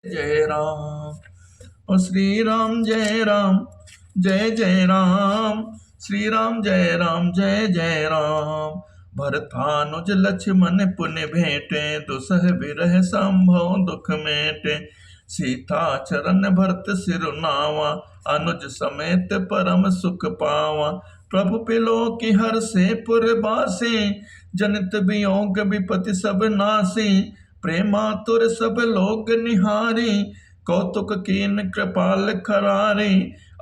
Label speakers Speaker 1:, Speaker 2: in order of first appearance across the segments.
Speaker 1: जय राम। और श्री राम जय राम, जय जय राम। श्री राम जय राम, जय जय राम। भरतानुज लक्ष्मण पुनि भेंटे, दुसह बिरह संभव दुख मेटे। सीता चरण भरत सिरुनावा, अनुज समेत परम सुख पावा। प्रभु पिलो की हर से पुरबासी, जनित वियोग विपति सब नासी। प्रेमातुर सब लोग निहारी, कौतुक कीन कृपाल खरारी।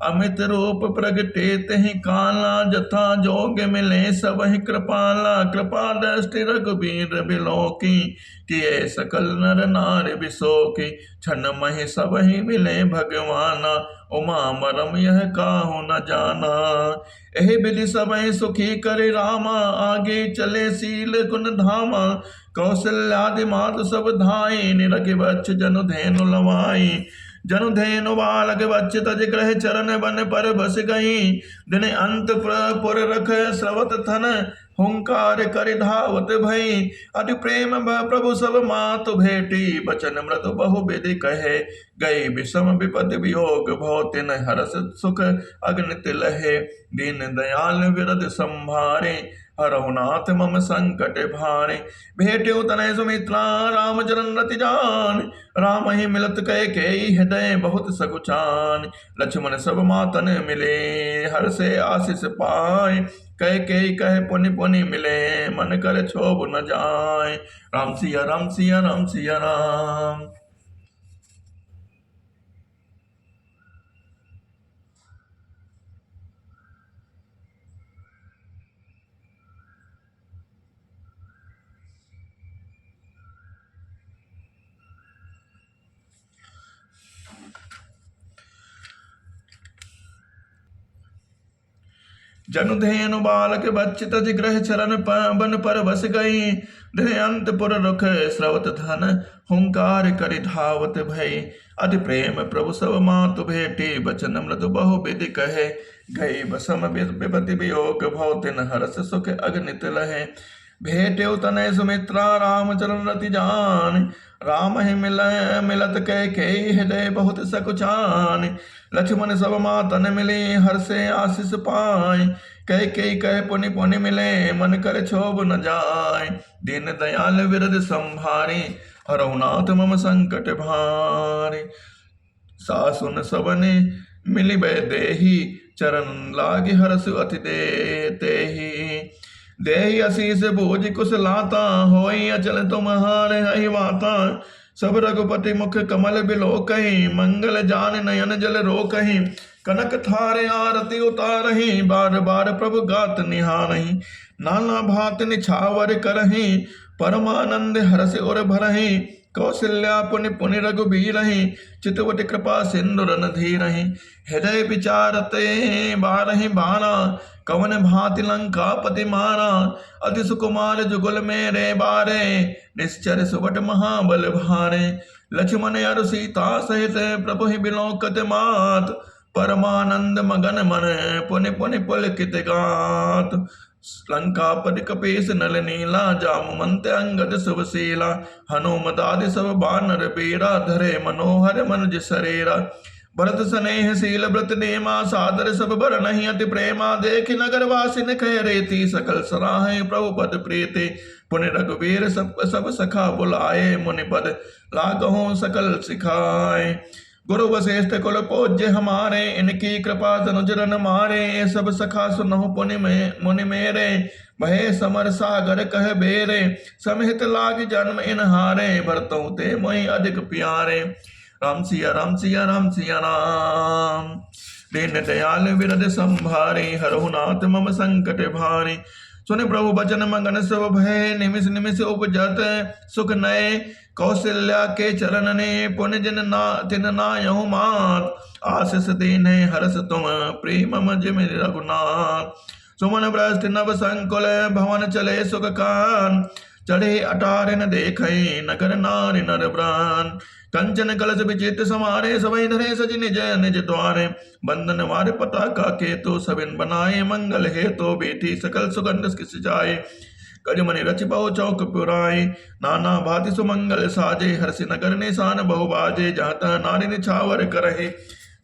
Speaker 1: अमित रूप प्रगटे तहि काला, जथा जोग मिले सबहि कृपाला। कृपा दृष्टि रघुबीर बिलोकी, किए सकल नर नारि बिसोकी। क्षण महि सबहि मिले भगवाना, उमा मरम यह काहू न जाना। एहि विधि सबहि सुखी करे रामा, आगे चले सील गुण धामा। कौशल्यादि मातु सब धाई, निरखि बच्छ जनु धेनु लवाई। जनु धेनु बालक बच्च तज ग्रह, चरण बन पर बस गई। दिन अंत पुर रख स्रवत थन, हुंकार कर धावत भई। अति प्रेम प्रभु सब मातु भेटी, बचन मृदु बहु विधि कहे। गई विषम विपद वियोग, भव तिन हरस सुख अगणित लहे। दीन दयाल विरद संभारे, हरहु नाथ मम संकट भारे। भेट्यो तनय सुमित्रा, राम चरण रति जान। राम ही मिलत कैकेयी, हृदय बहुत सकुचान। लक्ष्मण सब मातन मिले, हर से आशीष पाए। कैकेयी कहे पुनि पुनि मिले, मन कर क्षोभ न जाए। राम सिया राम, सिया राम, सिया राम। जनु धेनु बालक बच्च तज ग्रह, चरण बन पर बस गई। दिन अंत पुर रुख स्रवत धन, हुंकार करि धावत भई। अति प्रेम प्रभु सब मातु भेटी, बचन मृदु बहु विधि कहे। गई बसम विपति वियोग, भव तिन हरस सुख अगणित लहे। भेट्यो तनय सुमित्रा, राम चरण रति जान। राम ही मिलत कैकेयी, हृदय बहुत सकुचान। लक्ष्मण सब मातन मिले, हर से आशीष पाए। कैकेयी कहे पुनि पुनि मिले, मन कर क्षोभ न जाय। दीन दयाल विरद संभारे, हरहु नाथ मम संकट भारे। सासुन सबने मिली देही, चरण लागे हरसु अति देतेहि। देहि आशीष भोज कुशलाता, होई अचल तुम्हारे हहि वाता। सब रघुपति मुख कमल बिलोकहि, मंगल जान नयन जल रोकहि। कनक थारे आरती उतारहि, बार बार प्रभु गात निहारहि। नाना भात निछावर करहि, परमानंद हरष उर भरहि। कौशल्या पुनि पुनि रघुबीरहि, चितवट कृपा सिंधु रणधीरहि। हृदय विचारते बारहि बारा, कवन भांति लंकापति मारा। अति सुकुमार जुगल मेरे बारे, निश्चर सुबट महाबल भारे। लक्ष्मण अरु सीता सहित, प्रभु ही बिलोकत मात। परमानंद मगन मन, पुनि पुनि पुलकित गात। लंकापति कपीस नल नीला, जामवंत अंगद शुभशीला। हनुमतादि सब बानर बीरा, धरे मनोहर मनुज शरीरा। भरत स्नेह शील व्रत नेमा, सादर सब बरनहि अति प्रेमा। देखि नगर वासिन कह रेति, सकल सराहे प्रभु पद प्रीति। पुनि रघुबीर सब सखा बुलाए, मुनि पद लागहु सकल सिखाए। गुरु वशिष्ठ कुल पूज्य हमारे, इनकी कृपा तनुज रन मारे। सब सखा सुनहु मुनि मेरे, भय समर सागर कह बेरे। समिहित लाग जन्म इनहारे, भरतहु ते मोहि अधिक प्यारे। राम सिया राम, सिया राम, सिया राम। दीन दयाल विरद संभारे, हरहु नाथ मम संकट भारे। सुन प्रभु बचन मगन सब भय, निमिष निमिष उपजत सुख नय। कौशल्या के चरण ने, पुन जिन तिन नायहु मात। आशीष दीने हरस तुम, प्रेम मज मेरे रघुनाथ। सुमन भ्रष्ट नव संकुल, भवन चले सुख कान। चढ़े अटार न देखे, नगर नारी नर प्राण। कंचन कलश विचित समारे, सवै धरे सज निज निज द्वारे। बंधन वार पताका केतु, सबिन बनाए मंगल हेतु। बेटी सकल सुगंध किस जाए, गजमणि रच बहु चौक पुराए, नाना भांति सुमंगल साजे, हर्षि नगर निशान बहु बाजे, जहाँ तह नारी निछावर करहे,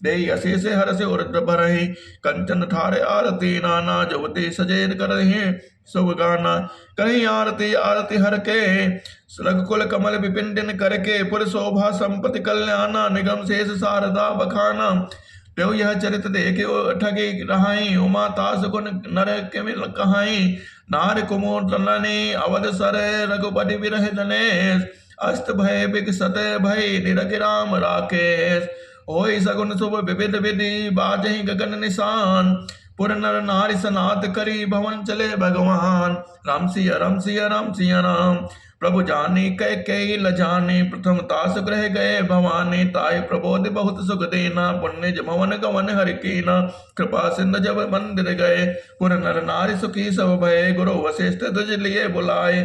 Speaker 1: देई अशेष हर्ष उर्ध्व भरहि, कंचन ठार आरती नाना, जुवती सजेन करहि शुभ गाना, कहीं आरती आरती हर के, रघुकुल कमल विपिन दिन करके, पुर शोभा संपत्ति कल्याणा, निगम शेष शारदा बखाना, देव यह चरित देखे ठगी रहाई, उमा तास गुण नर के मिल कहाई, नार कुमोर तलने अवध सर, रघुपति विरह दनेश, अस्त भय विकसत भय, निरग राम राकेश, होई सगुन शुभ विविध विधि, बाजहि गगन निशान, पुर नर नारी सनात करी, भवन चले भगवान, राम सिया राम सिया राम सिया राम, प्रभु जानी कह कई लजाने, प्रथम तास ग्रह गए भवानी, ताय प्रबोध बहुत सुख देना, पुण्य जमवन गवन हरि कीना, कृपा सिंध जब मंदिर गए, पुर नर नारी सुखी सब भय, गुरु वशिष्ठ तुझ लिए बुलाए,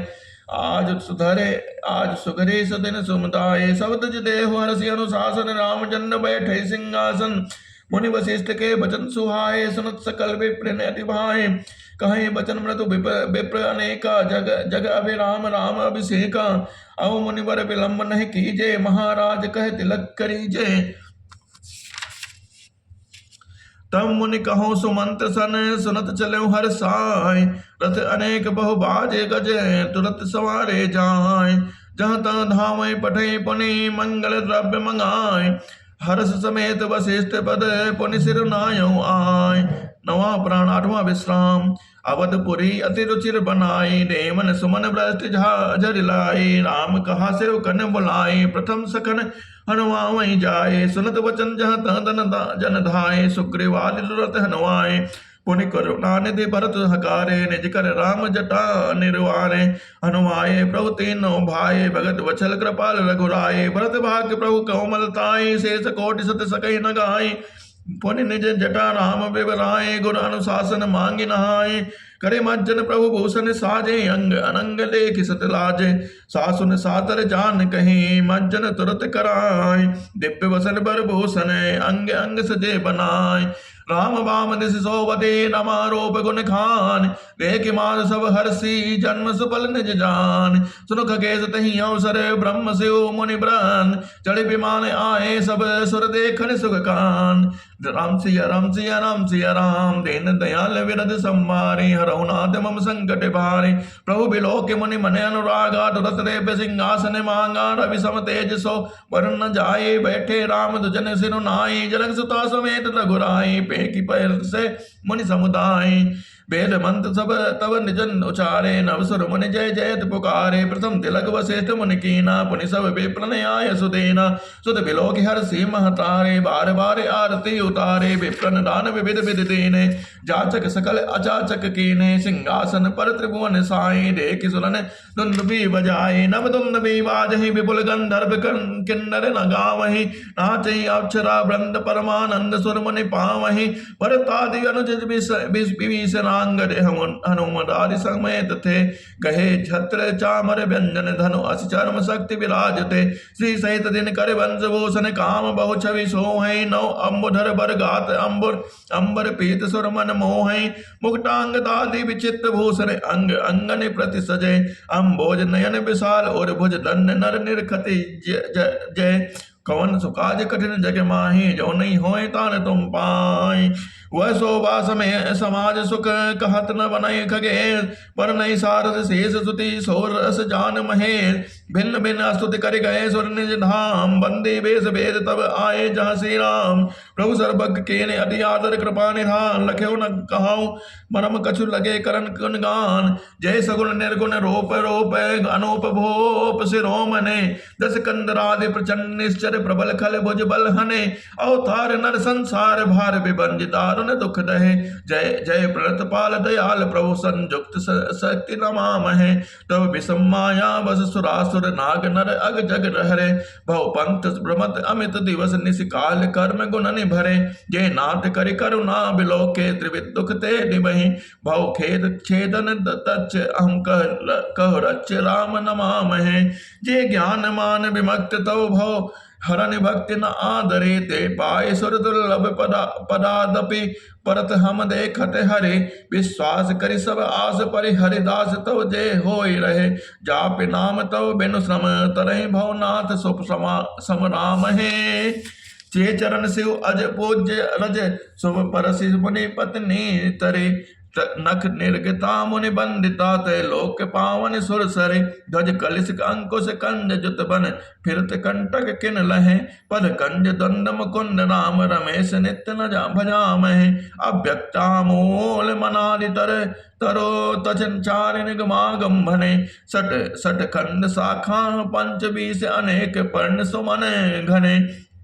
Speaker 1: आज सुघरे सदिन सुमदाये, सब तुझ देहु हरसि अनुशासन, राम जन्म बैठे सिंहासन, मुनि वशिष्ठ के वचन सुहाए, सुनत सकल विप्र ने अति भाए, कहे वचन मृदु विप्र अनेका, जग जग अभिराम राम अभिषेका, अव मुनिवर विलंब नहीं कीजे, महाराज कह तिलक करीजे, तब मुनि कहो सुमंत्र सन, सुनत चले हर साय, रथ अनेक बहु बाजे गजे, तुरत सवारे जाय, जहाँ तहाँ धावे पठे पुनि, मंगल द्रव्य मंगाए, हर्ष समेत वशिष्ठ पद, पुनि सिर नायौ आय, नवा प्राण आठवां विश्राम, अवधपुरी अति रुचिर बनाई, देवन सुमन भ्रष्ट झर लाई, राम कहा से कन बुलाए, प्रथम सखन हनुमान वहीं जाए, सुनत वचन जहाँ तह जन धाये, सुग्रीवादि दुरत हनुआए, पुनि करुणा निधि भरत हकारे, निज कर राम जटा निर्वारे, हनुमाए प्रभु तीनों भाई, भगत वचल कृपाल रघुराए, भरत भाग्य प्रभु कोमलताई, शेष कोटि सत सकई न गाई, पुनि निज जटा राम बिबलाए, गुण अनुशासन मांगी नहाए, करे मज्जन प्रभु भूषण साजे, अंग अनंग लेख सतलाजे, सासुन सातर जान कहीं, मज्जन तुरत कराए, दिव्य वसन बर भूषण, अंग अंग सजे बनाए, राम बाम दिस सोवते, नमारोप गुण खान, देख मान सब हर्षि, जन्म सुफल निज जान, सुन खगेश तहि अवसर, ब्रह्म शिव मुनि ब्रह्म, चढ़ विमान आए, सब सुर देखन सुख कान, राम सिया राम सिया राम सिया राम, दीन दयाल विरद संवारे, हरहु नाथ मम संकट भारे, प्रभु बिलो के मुनि मन अनुरागा, तुरत रे सिंहासन मांगा, रवि सम तेज सो वरुण जाए, बैठे राम दुजन सिरु नाई, जनक सुता समेत रघुराई, पे की पैर से मुनि समुदाय, वेद मंत्र सब तब निजन उचारे, नवसुर मुनि जय जयत पुकारे, प्रथम तिलक वशिष्ठ मुनि कीना, पुनि सब विप्र ने आय सुदेना, सुत बिलोक हर्षि महतारे, बार बार आरती उतारे, विप्रन दान विविध विधि देने, जाचक सकल अजाचक कीने, सिंहासन पर त्रिभुवन साई, देख सुरन दुंदुभि बजाए, नव दुंदुभि बाजहि, विपुल गंधर्व किन्नर न गावहि, नाचहि अप्सरा वृंद परमानंद सुर मुनि पावहि, भरतादि अनुज विभीषण हनुमत आदि समेत थे, कहे छत्र चामर व्यंजन धनु अस चर्म शक्ति विराजते, श्री सहित दिन कर वंश भूषण, काम बहु छवि सोहै, नौ अम्बुधर बर गात अंबर पीत सुर मन मोहै, मुक्तांग दादि विचित्र भूषण, अंग अंगन प्रति सजय, अम्बोज नयन विशाल और भुज दंड नर निरखति जय, कवन सुकाज कठिन जग माही, जो नहीं होए तान तुम पाई, वह शोभा समय समाज सुख, कहत न बनय खगेश, पर नहीं सारद शेष सुति, सोर रस जान महेश, भिन्न भिन्न स्तुति कर गए सुर निज धाम, बंदे वेश भेद तब आए जहाँ श्री राम, प्रभु सर्वज्ञ केने अति आदर कृपा निधान, लख्यो न कहाऊ मरम कछु लगे करन गुण गान, जय सगुण निर्गुण रूप रूप, अनूप भूप शिरोमणे, दस कंदरादि प्रचंड निश्चर, प्रबल खल भुज बल हने, अवतार नर संसार भार विभंज, दारुण दुख दहे, जय जय प्रणत पाल दयाल प्रभु, संयुक्त शक्ति नमामहे, तब विषम माया बस सुरासुर, नाग नर अग जग रहरे, भव पंथ भ्रमत अमित दिवस, निशिकाल कर्म गुण निभरे, जय नाथ करि करुणा बिलोके, त्रिविध दुख ते निबहि, भव खेद छेदन तच्च, अहम कह रच्च राम नमामहे, जे ज्ञान मान विमक्त तव भव हरनि भक्ति न आदरे ते पाए सुर दुर्लभ पदादपि परत हम देखत हरे विश्वास करि सब आस परि हरिदास तव जय होय रहे जाप नाम तव बिनु श्रम तरहि भवनाथ सुप सम राम है चे चरण शिव अज पूज्य रज शुभ परसि मुनि पत्नी तरे नख निर्गता मुनि बंदिता तय लोक पावन सुर सरे गज कलिश अंकुश कंज जुत बन फिरत कंटक किन लहे पद कंज दंड मुकुंद राम रमेश नित्य न भजामहे अव्यक्ता मूल मनादि तरो तचन चारिन गमागम भने सट सट खंड शाखा पंच बीस अनेक पर्ण सुमन घने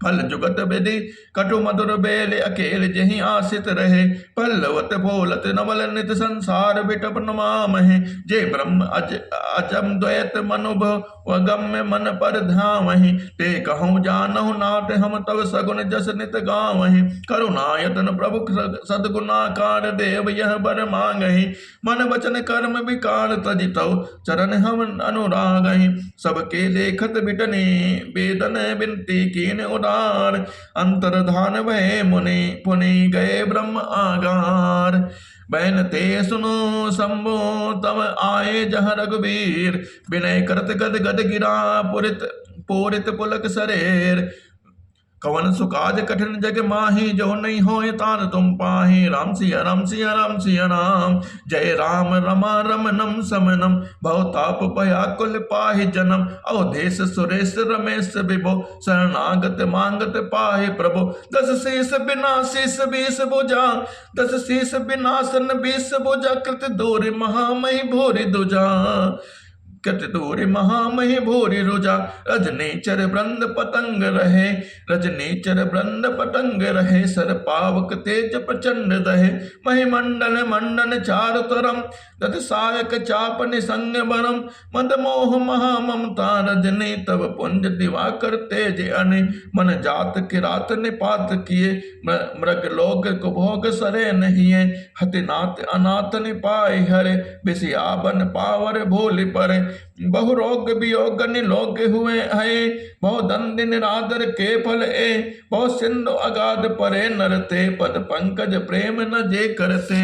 Speaker 1: फल जुगत विधि कटु मधुर बेल अकेल जही आसित रहे पल्लवत बोलत नवल नित संसार विटप नमामहे जे ब्रह्म अजम द्वैत मनुभव वगम्य मन पर ध्यावहि ते कहूँ जानहु नाट हम तव सगुन जस नित गावहि करुणायतन प्रभु सदगुणाकार देव यह बर मांगहि मन वचन कर्म विकार तजि तव चरण हम अनुरागहि सबके देखत बिटने वेदन बिनती कीन उदार अंतर्धान भय मुनि पुनि गए ब्रह्म आगार बैन ते सुनो शंभो तब आए जह रघुबीर विनय करत गद गद गिरा पूरित पुलक सरेर कवन सुकाज कठिन जग माही जो नहीं होए तान तुम पाही राम सिया राम सिया राम सिया राम जय राम रमा रमनम समनम भवताप भयाकुल पाहि जन्म अवधेश सुरेश रमेश विभो शरणागत मांगत पाहि प्रभु दस शीस विनाशीस बीस भुजा दस शीस विनाशन बीस भुजा कृत दूर महामहि भूरि दुजा कृत दूर महामहि भूरि रुजा रजनीचर वृंद पतंग रहे रजनीचर वृंद पतंग रहे सर पावक तेज प्रचंड दहे महिमंडल मंडन चार तरम दत सायक चाप निसंग बरम मद मोह महाममता रजनी तब पुंज दिवाकर तेज अने मन जात किरात निपात किए मृग लोक कुभोग सरे नहीं हतिनाथ अनाथ निपाए हरे बिसियाबन पावर भूलि परे बहु रोग वियोग निलोग हुए है बहु दंड निरादर के फल ए बहु सिंधु अगाध परे नरते पद पंकज प्रेम न जे करते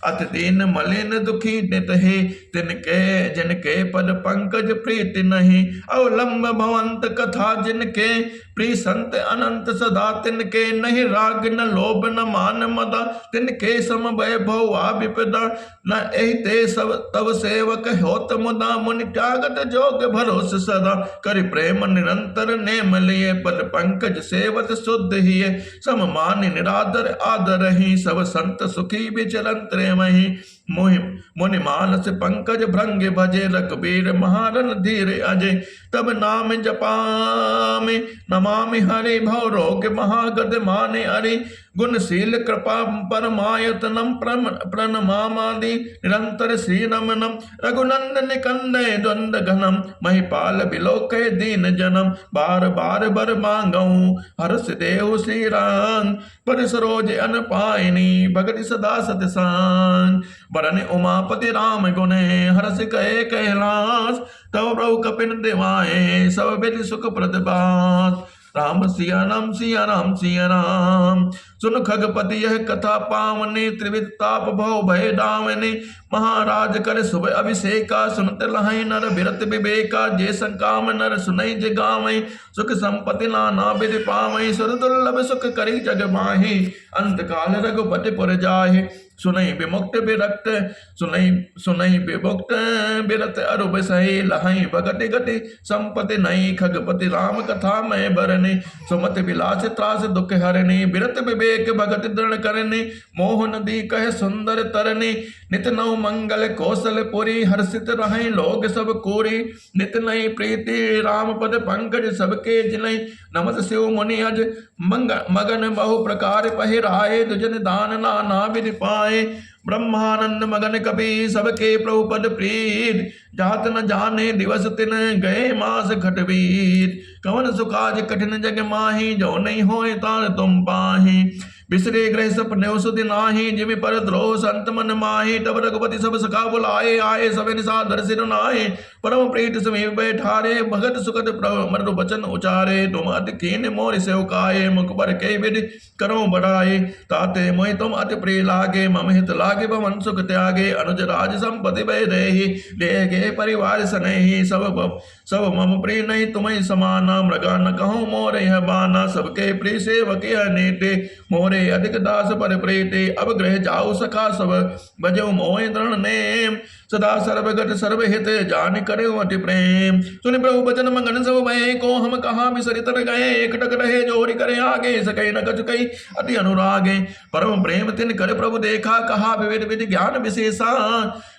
Speaker 1: अति दीन मलिन दुखी नित हे तिनके जिनके पद पंकज प्रीति नहीं अवलंब भवंत कथा जिनके प्रिय संत अनंत सदा तिनके नहीं राग न लोभ न मान मदा तिनके सम वैभव आ विपदा न एते सब तव सेवक होत मुदा मुनि त्यागत जोग भरोस सदा करि प्रेम निरंतर नेम लिए पद पंकज सेवत शुद्ध ही सम मान निरादर आदर ही सब संत सुखी विचरंत मही मुनि मानस पंकज भृंग भजे रघुबीर महारन धीर अजय तब नाम जपामि नमामि हरि भव रोग महागद माने हरि गुणशील कृपा परमायतनम प्रणमादि निरंतर श्री नमनम रघुनंदन कंदय द्वंद घनम महिपाल बिलोकय दीन जनम बार बार बर मांगऊ हर्ष देव श्री राम पर सरोज अन पायनी भगति सदा सतसांग बरन उमापति राम गुणे हर्ष कहे कैलाश तव प्रभु कपिन देवाए सब विधि सुख प्रदबास राम सिया राम सिया राम सिया राम सुन खगपति यह कथा पावनी त्रिविध ताप भव भय डावनी महाराज कर शुभ अभिषेका सुनत लहै नर बिरत विवेका जे संकाम नर सुनई जगावै सुख संपत्ति नाना विधि पावै सुर दुर्लभ सुख करी जग माहि अंत काल रघुपति पुर जाहि सुनई विमुक्त विरक्त सुनई विमुक्त विरत अरुब सही लहई भगति गति संपत्ति नई खगपति राम कथा मैं बरनी सुमति विलास त्रास दुख हरनी विरत विवेक भगति दृढ़ करनी मोह नदी कह सुंदर तरनी नित नौ मंगल कौशल पुरी हर्षित रहें लोग सब कोरी नित नई प्रीति राम पद पंकज सबके जिनई नमत शिव मुनि अज मगन बहु प्रकार पहिराए दुजन दान नाना विधि पाए ब्रह्मानंद मगन कपि सबके प्रभु पद प्रीत जात न जाने दिवस तिन गए मास खटवीर कवन सुकाज कठिन जग माही जो नहीं होए तार तुम पाही बिसरे ग्रह सपने सुधि नाही जिमि पर द्रोह संत मन माही तब रघुपति सब सखा बुलाए आए सब निशा दर सिर नाहे परम प्रीत समीप बैठारे, भगत सुखद मृदु बचन उचारे। तुम अति कीन मोर सेवकाए, मुख पर कई विधि करो बढ़ाए। ताते मोहि तुम अति प्रिय लागे, मम हित लागे भवन सुख त्यागे। अनुज राज संपत्ति भय देहि, लेगे परिवार सनेहि। सब मम प्रिय नहीं तुम्हें समाना, मृगा न कहूँ मोर यह बाना। सबके प्रिय सेवक यह नीते, मोरे अधिक दास पर प्रीते। अब गृह जाऊ सखा सब, बजो मोहि दृढ़ नेम। सदा सर्वगत सर्वहित, जान करे अति प्रेम। सुन प्रभु बचन मंगन सब भय, को हम कहाँ बिसरित गए। एकटक रहे जोरी करे आगे, सकै न कछु कही अति अनुरागे। परम प्रेम तिन कर प्रभु देखा, कहा विविध विधि ज्ञान विशेषा।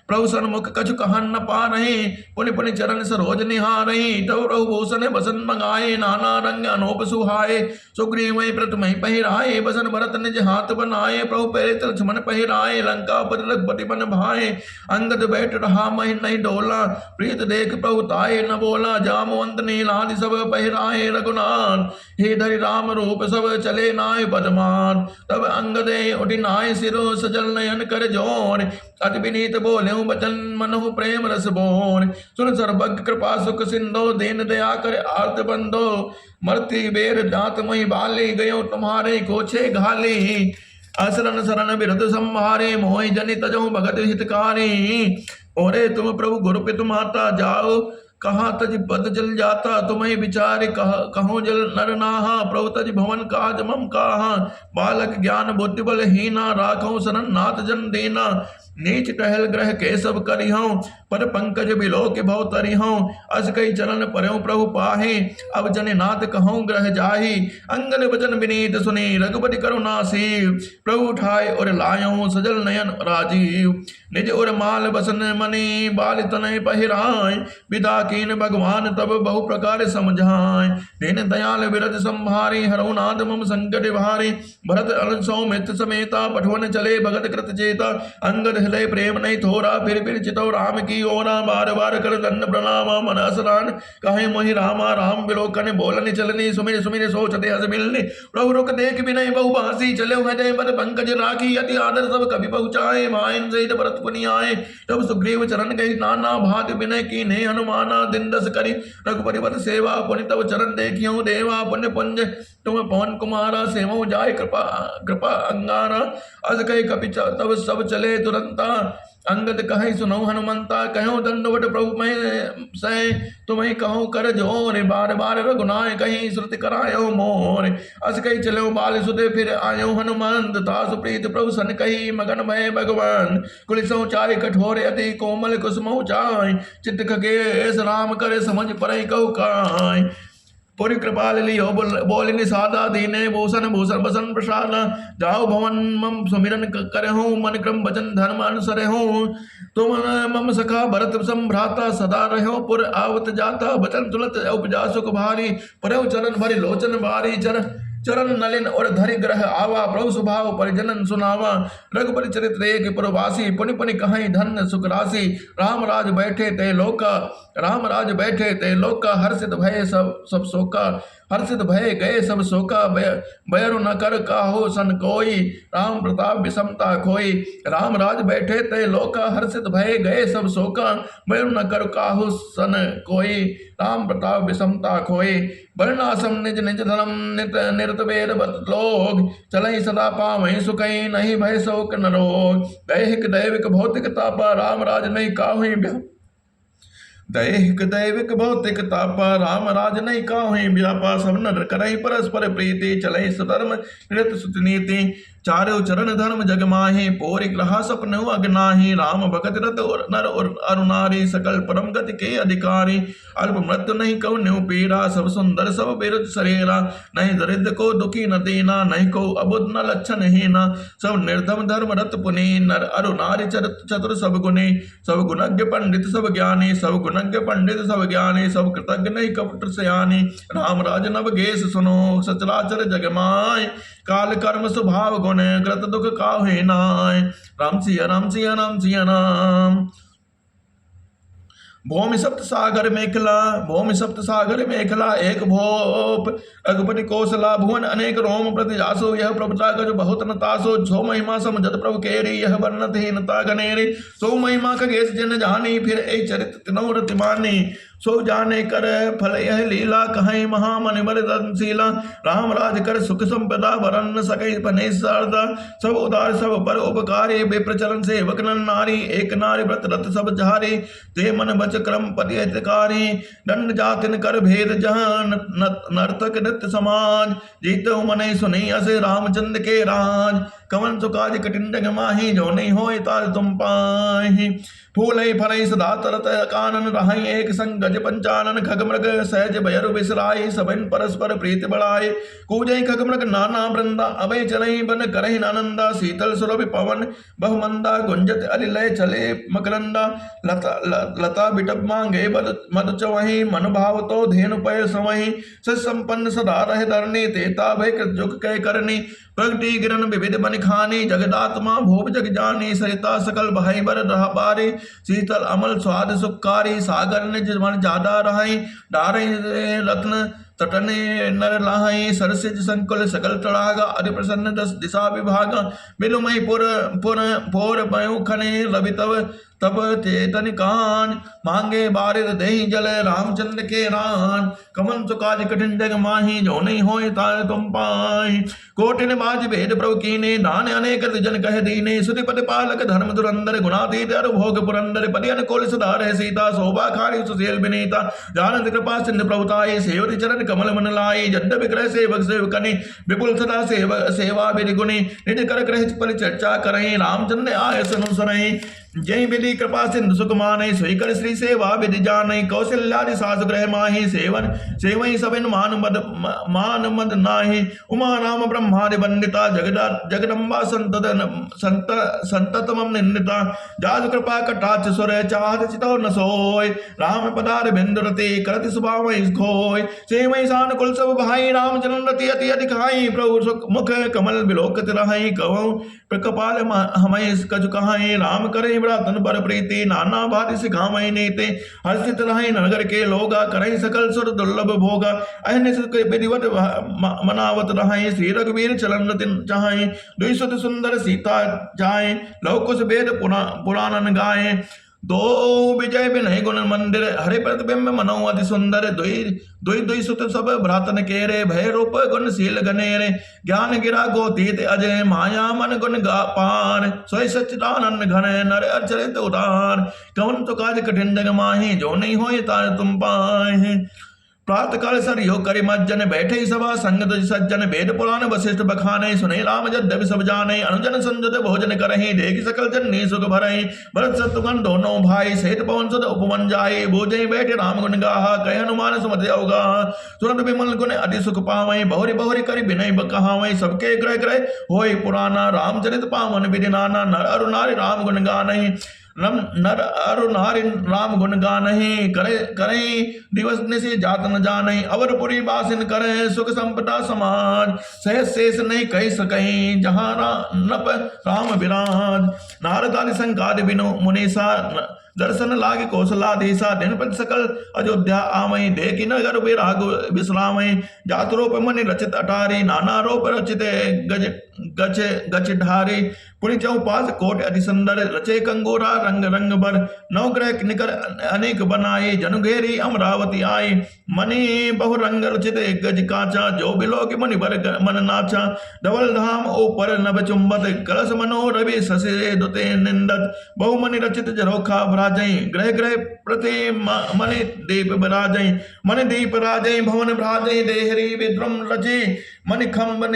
Speaker 1: प्रभु सन्मुख कछु कहन न पा रहे, पुनि पुनि चरण सरोज निहारहि। तब प्रभु भूषण बसन मंगाए, नाना रंग अनोप सुहाए। सुग्रीव प्रथम पहिराए, बसन भरत निज हाथ बनाए। प्रभु प्रेत लक्ष्मण पहिराए, लंका पति रघुपति बन भाए। अंगद बैठ रहा महि नहीं डोला, प्रीत देख प्रभु ताए न बोला। जामवंत नीलादि सब पहिराए रघुनाथ, हे धरि राम रूप सब चले नाय पदमान। तब अंगद उठि नाय सिरो, सजल नयन कर जोर। अति विनीत बोले बचन, मनहु प्रेम रस बोर। सुन सर्वज्ञ कृपा सुख सिंधो, दीन दया कर आर्त बंधो। मरती बेर दांत मही बाली, गयो तुम्हारे कोछे घाली। असरन शरण बिरद संहारे, मोहि जनि तजहु भगत हितकारी। ओरे तुम प्रभु गुरु पितु माता, जाओ कहाँ तज पद जल जाता। तुम्हें विचार कहो जल नर नाहा, प्रभु तज भवन काज मम काहा। बालक ज्ञान बुद्धि बल हीना, राखो शरण नाथ जन देना। नीच टहल ग्रह के सब करिहूँ, पर पंकज बिलो के भव तरिहूँ। अस कई चरण परहु प्रभु पाहि, अब जन नाथ कहूँ ग्रह जाहि। अंगद वचन विनीत सुनी, रघुपति करुणासीव। प्रभु उठाए और लायऊँ, सजल नयन राजीव। निज उर माल बसन मनि, बाल तनय पहिराय। विदा कीन भगवान तब बहु प्रकार समझाय। दीन दयाल विरद संभारी, हरऊ नाथ मम संकट भारी। भरत अन सौमित्र समेता, पठवन चले भगत कृत चेता। अंगद हृदय प्रेम नहीं थोरा, फिर चितौ राम की ओरा। बार बार कर दंड प्रणामा, मन असरान कहे मोहि रामा। राम बिलोकन बोलनि चलनी, सुमिर सुमिर सोचते हस मिलनी। प्रभु रुक देख विनय बहु भासी, चले हृदय पद पंकज राखी। अति आदर सब कभी पहुँचाए, मायन सहित भरत पुनि आए। तब सुग्रीव चरण गई, नाना भात विनय की ने हनुमाना। दिन दस करी रघुपति पद सेवा, पुनि तब चरण देखियो देवा। पुण्य पुंज तुम पवन कुमारा, सेवो जाय कृपा अंगारा। अस कही कपि तब सब चले तुरंता। अंगद कहे सुनो हनुमंता, कहो दंडवट प्रभु मैं सै। तुम्हें कहूँ कर जोर, बार बार रघुनाय कहीं श्रुति करायो मोर। अस कही चलो बाल सुदे, फिर आयो हनुमंत। तासु प्रीत प्रभु सन कही, मगन भय भगवान। कुलिसो चाय कठोर, अति कोमल कुसुमो चाय। चित्त खगेश राम करे, समझ परै कहु काय। पुरी कृपाल लियो बोलिनि सादा, दीने भूषण भूषण बसन प्रसाद। जाओ भवन मम सुमिरन करहूँ, मन क्रम वचन धर्म अनुसरहूँ। तुम मम सखा भरत संभ्राता, सदा रहो पुर आवत जाता। बचन तुलत उपजा सुख भारी, परव चरण भरि लोचन बारी। चरण नलिन और धरि ग्रह आवा, प्रभु स्वभाव परिजनन सुनावा। रघुपति चरित्र एक पुरवासी, पुनि पुनि कहाई धन सुख राशि। राम राज बैठे ते लोका, राम राज बैठे ते लोका। हर्षित भय सब शोका, हर्षित भय गए सब शोका। बैरु न कर काहो सन कोई, राम प्रताप विषमता खोई। राम राज बैठे ते लोका, हर्षित भय गए सब शोका। बैरु न कर काहो सन कोई, राम प्रताप विषमता खोई। वर्णाश्रम निज निज धर्म, निरत वेद बत लोग। चलहि सदा पावहि सुखहि, नहीं भय शोक न रोग। दैहिक दैविक भौतिक तापा, राम राज नहीं काहुहि दैहिक दैविक भौतिक तापा। राम राज नहीं काहुहि व्यापा। सब नर करहि परस्पर प्रीति, चलहि सधर्म निरत सुतनीति। चारो चरण धर्म जग माहि, पोरि ग्रहा सपन अगनाहि। राम भगत रत और नर और अरुनारी, सकल परम गति के अधिकारी। अल्प मृत्यु नहीं कहु न्यू पीरा, सब सुंदर सब बिरुद शरीरा। नहीं दरिद्र को दुखी न दीना, नहीं को अबुध न लक्षण हीना। सब निर्धम धर्म रत पुनि, नर अरुनारी चतुर सब गुणी। सब गुणज्ञ पंडित सब ज्ञानी, सब गुणज्ञ पंडित सब ज्ञानी। सब कृतज्ञ नहीं कपट सयानी, राम राज नव गेश सुनो। सचराचर जग माय, काल कर्म स्वभाव गुण। कृत दुख काहुहि नाय। राम सिया राम सिया राम सिया राम। भूमि सप्त सागर मेखला, भूमि सप्त सागर मेखला, एक भोप अगपति कौशला, भुवन अनेक रोम प्रति जासो, यह प्रभुता गज बहुत नतासो, सो महिमा सम जत प्रभु केरी, यह वर्णत हीनता गनेरी, सो महिमा खगेश जन जानी, फिर ए चरित तिनौ रति मानी, सो जाने कर फल यह लीला, कहीं महामनि बरदनशीला, राम राज कर सुख संपदा, वरन सके पने शारदा, सब उदार सब पर उपकारी, बेप्रचलन सेवक नर नारी, एक नारी व्रत रत सब जहारी, ते मन बच क्रम पति हितकारी, दंड जातिन कर भेद जहां, नर्तक नृत्य समाज, जीतो मने सुनी असे रामचंद्र के राज, कवन सुकाज कठिन जग माही, जो नहीं होय तार तुम पाही, फूलई फलई सदा तरत कानन रहाई, एक संग गज पंचानन, खगमृग सहज भयरु बिसराई, सबन परस्पर प्रीति बढ़ाए, कूजई खगमृग नाना वृंदा, अभय चलई बन करहि नानंदा, शीतल सुरभि पवन बहुमंदा, गुंजत अलिलय चले मकरंदा, लता बिटप मांगे मद चवहि, मन भाव तो धेनु पय संवहि, सच संपन्न सदा रहे धरनी, तेता भय कृत जुग कह करनी, प्रगति गिरन विविध बन खानी, जगदात्मा भोप जग जानी, सरिता सकल बहाई बर रहा बारी, शीतल अमल स्वाद सुखकारी, सागर निज मन जादा रहाई, डारे रत्न तटने नर लाहाई, सरसिज संकुल सकल तड़ागा, अरि प्रसन्न दस दिशा विभागा, बिलुमय पुर पुर पोर पयु खने, रवि तब चेतन कान, मांगे बारिद दही जल, रामचंद्र के रान, कमन सुकाज कठिन जग माही, जो नहीं होय तार तुम पाही, कोटिन बाज भेद प्रभु कीने, दान अनेक जन कह दीने, सुति पति पालक धर्म धुरंधर, गुणातीत अरु भोग पुरंदर, पति अनुकूल सदा रहे सीता, शोभा खारी सुशील विनीता, जानत कृपा सिंधु प्रभुताई, सेवति चरण कमल मन लाई, जद्द विग्रह सेवक सेवकनि, विपुल सदा सेवा विधि गुणी, निज कर ग्रह परिचर्चा करहि, रामचंद्र आय सनु सरहि, जय विधि कृपा सिंधु सुख मानहि, सोई कर श्री सेवा विधि जानहि, कौशल्यादि सासु ग्रह माहि, सेवहि सबिन मान मद नाहि, उमा राम ब्रह्मादि वंदिता, जगदम्बा संततमं निंदिता, जादु कृपा कटाक्ष सुर, चाहत चितौ न सोय, राम पदार बिंदु रति, करति सुभावहि खोय, सेवहि सानुकुल सब भाई, राम जन्म रति अति अधिक हाई, प्रभु सुख मुख कमल बिलोकत रहहि, कहूँ प्रकपाल हमहि कछु कहाई, राम करे बड़ा तन पर प्रीति, नाना भांति सिखावहि नीति, हर्षित रहि नगर के लोगा, करहि सकल सुर दुर्लभ भोगा, अहनिस विधिवत मनावत रहि, श्री रघुवीर चलन रति चाहि, दुई सुत सुंदर सीता जाए, लव कुश वेद पुराणन गाए, दो विजय विनय गुण मंदिर, हरे प्रतिबिंब मनो अति सुंदर, दुई सुत सब भ्रातन केरे, भय रूप गुण शील गनेरे, ज्ञान गिरा गोतीत अजय, माया मन गुण पार, सोई सच्चिदानंद घन, नर अचरित उदार, कवन तो काज कठिन जग माहि, जो नहीं होय तार तुम पाहि, प्रातः काल सर योग करि मज्जन, बैठे सभा संग तुझ सज्जन, वेद पुराण वशिष्ठ बखाने, सुने राम जद्यपि सब जाने, अनुजन संजत भोजन करहि, देखि सकल जननी सुख भरहि, भरत शत्रुघ्न दोनों भाई, सहित पवन सुत उपवन जाए, भोजहि बैठे राम गुण गाहा, कहे हनुमान सुमति अवगाहा, तुरंत विमल गुण अति सुख पावहि, बहुरी बहुरी करि विनय कहावहि, सबके ग्रह ग्रह होय पुराना, रामचरित पावन विधि नाना, नर अरु नारी राम गुण गानहि, नर अरु नारी राम गुण गानहि, करे दिवस निशि जात न जानहि, अवरपुरी बासिन करे, सुख संपदा समाज, सहज शेष नहीं कह सकहि, जहाँ नप राम विराज, नारद आदि संकादि बिनु मुनीसा, दर्शन लागे कौशलाधीशा, दिन पद सकल अयोध्या आमहि, देखि नगर विराग विश्रामहि, जात रूप मनि रचित अटारी, नाना रूप रचित गच ढारी, पुनि चौपास कोट अति सुंदर, रचे कंगोरा रंग रंग बर, नवग्रह निकर अनेक बनाए, जनुघेरी अमरावती आए, मणि बहु रंग रचित गज काचा, जो बिलोक मणि बर मन नाचा, धवल धाम ऊपर नभ चुंबत, कलश मनो रवि शशि दुते निंदत, बहु मणि रचित जरोखा भराजई, ग्रह ग्रह प्रति मणि दीप बराजई, मणि दीप राजई, भवन भ्राजई, देहरी विद्रुम रचि, मणि खम्ब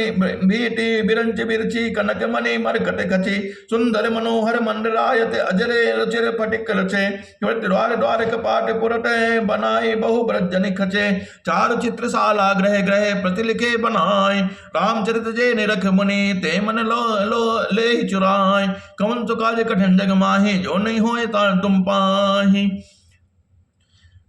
Speaker 1: भीति बिरंच बिरची, कनक मणि मरकट कची, सुंदर मनोहर मंडरायत, अजरे रचिर फटिक रचे, द्वार द्वार कपाट पुरट बनाए, बहु ब्रजनि खचे, चार चित्रशाला ग्रह ग्रह प्रतिलिखे बनाए, रामचरित जे निरख मुनि, ते मन लो ले चुराए, कवन तो काज कठिन जग माहि, जो नहीं होए तार तुम पाहि,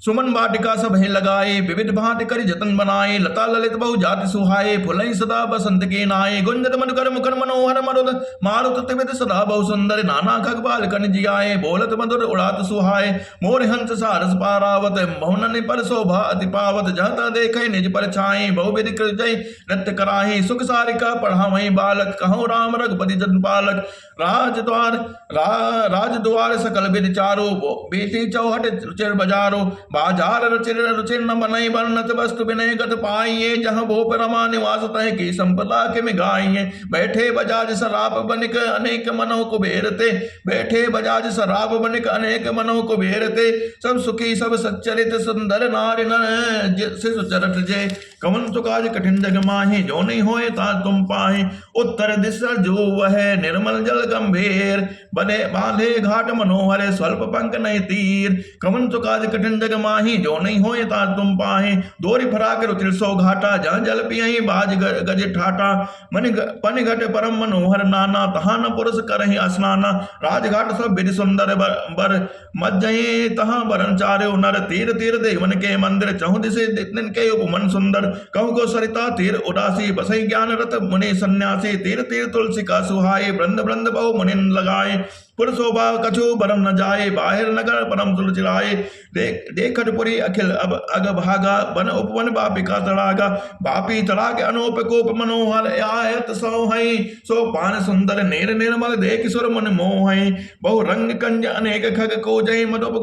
Speaker 1: सुमन वाटिका सब है लगाए, विविध भांति करि जतन बनाए, लता ललित बहु जाति सुहाए, फुलई सदा बसंत के नाये, गुंजत मधुकर मुखर मनोहर मरुद, मारुत त्रिविध सदा बहु सुंदर, नाना खग बाल कन जियाए, बोलत मधुर उड़ात सुहाए, मोर हंस सारस पारावत, मोहन पर शोभा अति पावत, जहता देखे निज पर छाए, बहुविधि कृजय नृत्य कराही, सुख सारिका पढ़ावही बालक, कहूँ राम रघुपति जन पालक, राजद्वार सकल विधि चारो, बेटी चौहट रुचिर बजारो, बाजार रुचिर न बनई वर्णत वस्तु विनय गत पाइये, जहाँ भोप रमा निवास तह की संपदा के में गाइये, बैठे बजाज शराब बनिक अनेक मनों को बेरते, बैठे बजाज शराब बनिक अनेक मनों को बेरते, सब सुखी सब सच्चरित सुंदर नारी नर शिशु चरत जय, कवन सुकाज कठिन जग माहि, जो नहीं होए ता तुम पाहि, उत्तर दिशा जो वह निर्मल जल गंभीर, बने बांधे घाट मनोहर स्वल्प पंख नहीं तीर, कवन सुकाज कठिन जग माहि, जो नहीं होए ता तुम पाहि, दोरी फराक रुचिर सो घाटा, जहाँ जल पियहि बाज गज ठाटा, पन घट परम मनोहर नाना, तहाँ न पुरुष करहि स्नाना, राजघाट सब विधि सुंदर बर मज्जहि, तहाँ बरन चार्यो नर, तीर तीर देवन के मंदिर, चहु दिशे दिन के उपमन सुंदर, कहु को सरिता तीर उदासी, बसई ज्ञान रत मुनि सन्यासी, तीर तीर तुलसी का सुहाए, वृंद वृंद बहु मुनिन लगाए, पुर शोभा कछु बरम न जाए, बाहिर नगर परम सुलचिलाए, देखत पुरी अखिल अब अग भागा, वन उपवन बापिका तड़ागा, बापी तड़ागे अनोप कोप मनोहर, आयत सोहई, सो पान सुंदर नेर निर्मल, देख सुर मन मोहई, बहु रंग कंज अनेक खग को जय, मधुप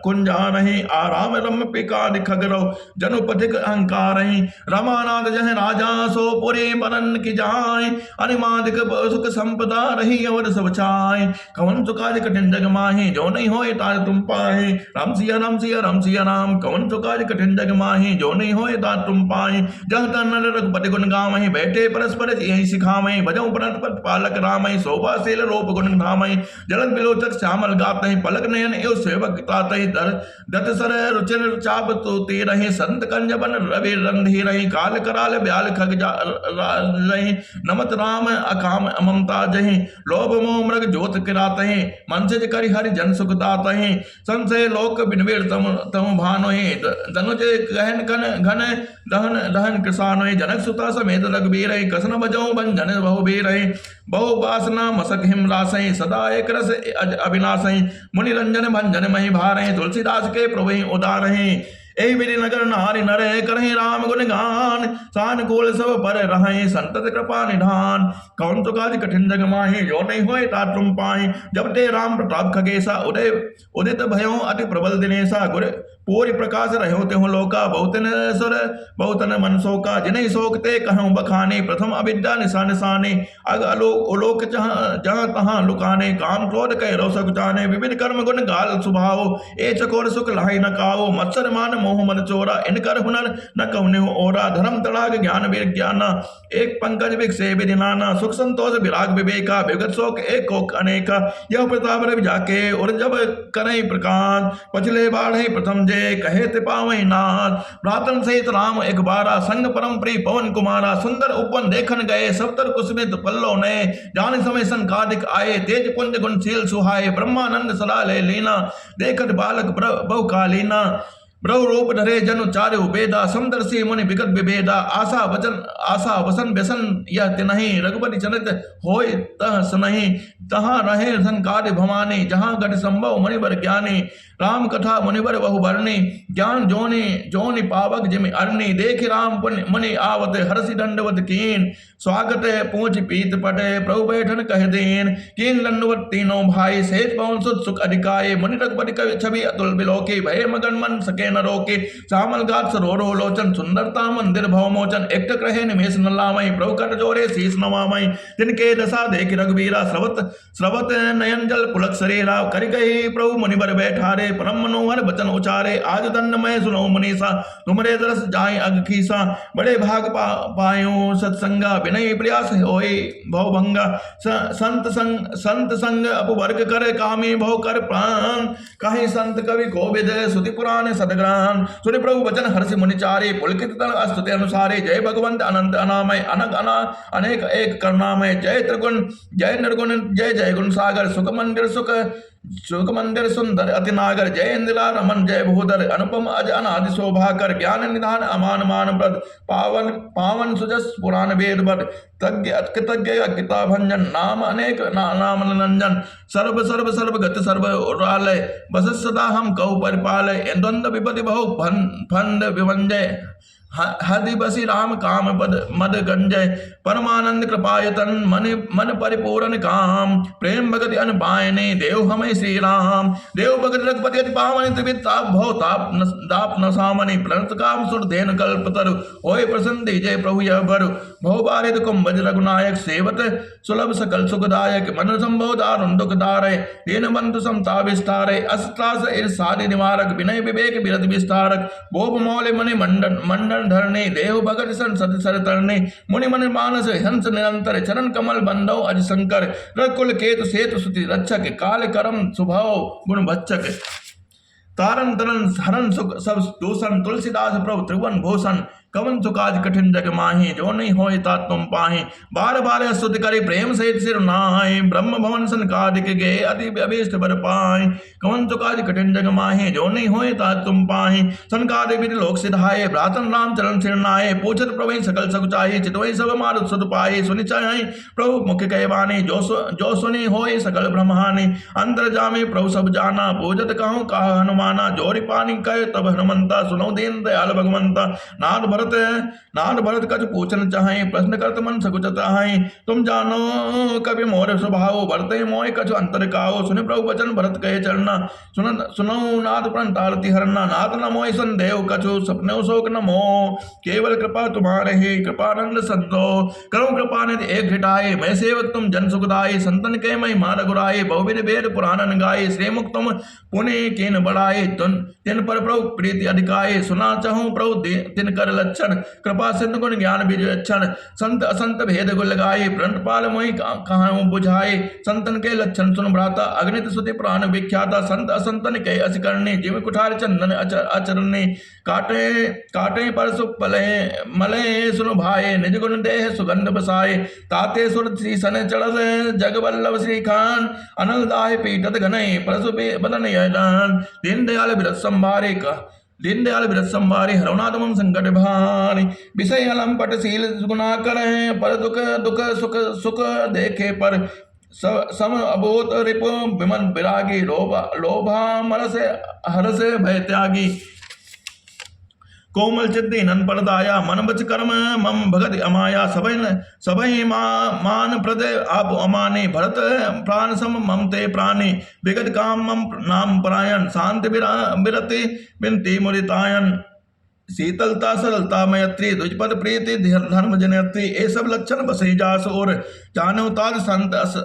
Speaker 1: कुंजा नहीं, आराम रम पिकादि खगरो, जनुपथिक अहंकार, रमानाथ जह राजा सो पुरी बनन की जाय, अनिमादिक सुख संपदा रही अवर सब छाय, कवन सुकाज कठिन जग माहि, जो नहीं होए तार तुम पाहि, राम सिया राम सिया राम सिया राम, कवन सुकाज कठिन जग माहि, जो नहीं होए तार तुम पाहि, जह तन रघुपति गुण गावहि, बैठे परस्पर यही सिखावहि, भजऊ प्रणत पद पालक रामहि, शोभाशील रूप गुण धामहि, जलद बिलोचक श्यामल गातहि, पलक नयन एव सेवक तातहि, दत सर रुचिर चाप तो तेरहि, संत कंज बन रवि रंधीरहि, काल कराल ब्याल खग रहि, नमत राम अकाम अममता जहि, लोभ मोह मृग ज्योत किरातहि, मनसज करि हरि जन सुख दातहि, संशय लोक बिनवेर तम भानोहि, धनुज गहन घन दहन दहन किसानोहि, जनक सुता समेत रघुबीरहि, कसन बजऊ बंजन बहु बीरहि, बहु वासना मसक हिम रासहि, सदा एक रस अविनाशहि, मुनि रंजन भंजन महि भारहि, तुलसीदास के प्रभु उदारहि, एहि विधि नगर नारी नरे, करहि राम गुण गान, सानुकूल सब पर रहहि, संतत कृपा निधान, कौन सुकाज कठिन जग माहि, जो नहीं होए ता तुम पाहि, जब ते राम प्रताप खगेसा, उदित भयो अति प्रबल दिनेसा, गुर पूरी प्रकाश रहो तेहु लोका, बहुतन सुर बहुतन मन शोका, जिन्हें शोक ते कहूँ बखाने, प्रथम अविद्या निशा निशाने, अग अलोक जहाँ तहाँ लुकाने, काम क्रोध कह रो सक जाने, विविध कर्म गुण गाल सुभाओ, ए चकोर सुख लाहि न काओ, मत्सर मान मोह मन चोरा, इनकर हुनर न कौने ओरा, धर्म तड़ाग ज्ञान विज्ञाना, एक पंकज विकसे विधि नाना, सुख संतोष विराग विवेका, विगत शोक एक कोक अनेका, यह प्रताप रवि जाके और जब करई प्रकाश, पछले बाढ़े प्रथम जय, कहे ते पावई नाथ, भ्रातन सहित राम एक बारा, संग परम प्रिय पवन कुमारा, सुंदर उपवन देखन गए, सप्तर कुसुमित पल्लो नए, जान समय संकादिक आए, तेज पुंज गुणशील सुहाए, ब्रह्मानंद सदा ले लीना, देखत बालक बहु कालीना, ब्रह्म रूप धरे जनु चार्य वेदा, समदर्शी मुनि विगत विभेदा, आशा वसन व्यसन यह तिनहि, रघुपति चरित होय तह सुनहि, तहाँ रहे धन कार्य भवानी, जहाँ घट संभव मुनिवर ज्ञानी, राम कथा मुनिवर बहु बरनी, ज्ञान जोनि जोनि पावक जिमि अरनी, देख राम मुनि आवत हरसि दंडवत कीन, स्वागत पूछ पीत पटे, प्रभु बैठन कह देन, कीन लंडवत तीनों भाई, सेठ पवन सुत सुख अधिकाये, मुनि रघुपति कवि छवि अतुल बिलोके, भय मगन मन सके न रोके, श्यामल गात सरोरो लोचन, सुंदरता मंदिर भवमोचन, एकटक रहे निमेष न लामई, प्रभु कर जोरे शीस नवामई, तिनके दशा देख रघुबीरा, स्रवत नयन जल पुलक शरीरा, करि गई प्रभु मुनिवर बैठारे, परम मनोहर बचन उचारे, आज दंड मैं सुनो मुनीसा, तुमरे दरस जाए अग खीसा, बड़े भाग पायो सत्संगा, विनय प्रयास होए भवभंगा, संत संग अपवर्ग कर, कामी भव कर प्राण, काहि संत कवि कोविद, सुति पुराण सदग्रान, सुनि प्रभु वचन हर्षि मुनिचारे, पुलकित तन स्तुति अनुसारे, जय भगवंत अनंत अनामय, अनग अनेक एक करनामय, जय त्रिगुण जय निर्गुण, जय जय गुण सागर, सुख मंदिर सुख सुख मंदिर सुंदर अति नागर, जय इंदिरा रमन जय भूधर, अनुपम अज अनादि शोभाकर, ज्ञान निधान अमान मान प्रद, पावन पावन सुजस पुराण वेद बद, तज्ञ अकृतज्ञ अज्ञता भंजन, नाम अनेक नाम निरंजन, सर्व सर्व सर्व गत सर्व उरालय, बस सदा हम कहु परिपालय, द्वंद्व विपति बहु फंद विवंजय, हदि बसी राम काम पद मद गंजय, परमानंद कृपायतन मन परिपूर्ण काम, प्रेम भगति अन पायने देव हमें श्री राम, देव भगत रघुपति अति पावन त्रिविध ताप भव ताप दाप न सामनि, प्रणत काम सुर धेन कल्प तरु, होय प्रसन्न जय प्रभु यह भरु, भव बारिद कुंभज रघुनायक, सेवत सुलभ सकल सुखदायक, मन संभव दारुण दुख दारय, दीन बंधु समता विस्तारय, अस्त्रास इरसादि निवारक, विनय विवेक विरत विस्तारक, भोप मौल मणि मंडन धरने, देव भगत सन सत सर तरने, मुनि मन मानस हंस निरंतर, चरण कमल बंदौ अज शंकर, रघुकुल केतु सेतु सुति रक्षक, काल करम स्वभाव गुण भक्षक, तारन तरन हरन सुख सब दूषण, तुलसीदास प्रभु त्रिभुवन भूषण, कवन सुकाज कठिन जग माही, जो नहीं होय ता तुम पाही, बार बार स्तुति करी प्रेम सहित सिर नाहि, ब्रह्म भवन सनकादिक गे अति अभीष्ट बर पाहि, कवन सुकाज कठिन जग माही, जो नहीं होय ता तुम पाही, सनकादिक विधि लोक सिधाये, भ्रातन राम चरण सिरनाये, पूछत प्रभु सकल सकुचाई, चाहि, चितवै सब मारुत सुत पाहि, सुनि चाहि प्रभु मुख कह बानी, जो सुनि होय सकल ब्रह्मानि, अंतर जामे प्रभु सब जाना, पूजत कहूँ कहा हनुमाना, जोरि पानी कहे तब हनुमंता, सुनो दीन दयाल भगवंता, नाथ भरत कछ पूछन चाहे, प्रश्न करत मन सकुचत आहे, तुम जानो कवि मोर स्वभाव, भरते मोय कछ अंतर काओ, सुनि प्रभु वचन भरत कहे चरना, सुनो नाथ प्रण तारति हरना, नाथ न मोय संदेव कछु, सपने शोक न मोह, केवल कृपा तुम्हारे ही, कृपानंद संतो, करो कृपा निधि एक घटाए, मैं सेवक तुम जन सुखदाई, संतन के महिमा रघुराई, बहुविध वेद पुराणन गाये, श्रीमुख तुम पुण्य केन बढ़ाए, तिन पर प्रभु प्रीति अधिकाये, सुना चाहूँ प्रभु तिन कर लक्षण, कृपा सिंधु गुण ज्ञान विजयक्षण, संत असंत भेद गुल लगाए, प्रणपाल मोहि कहाँ बुझाए, संतन के लक्षण सुन भ्राता, अग्नित सुति प्राण विख्याता, संत असंतन के अस करने, जिम कुठार चंदन आचरणे, काटे पर सुख पले मले सुन भाए, निज गुण देह सुगंध बसाए, ताते सुर श्री सन चढ़ जग वल्लभ श्री खान, अनल दाह पीटत घनय, परसु बदन यदान, दीन दयाल बिरत संभारे का, दीन दयाल बिरत संभारे, हरुणादमम संकट भारी, विषय अलम पटशील गुना करे, पर दुख दुख सुख सुख देखे पर, सम अबोध रिपु विमन विरागी, लोभा मरस हरस भय त्यागी, कोमल चित्ती नन परदाया, मन बच कर्म मम भगत अमाया, सबई मान प्रद आप अमाने, भरत प्राण सम ममते प्राणी, विगत काम मम नाम परायण, शांति बिरति बिनती मुदितायन, शीतलता सरलता मैत्री, दुजपद प्रीति धर्म जनयत्री, ये सब लक्षण बसई जास और, जानो ताज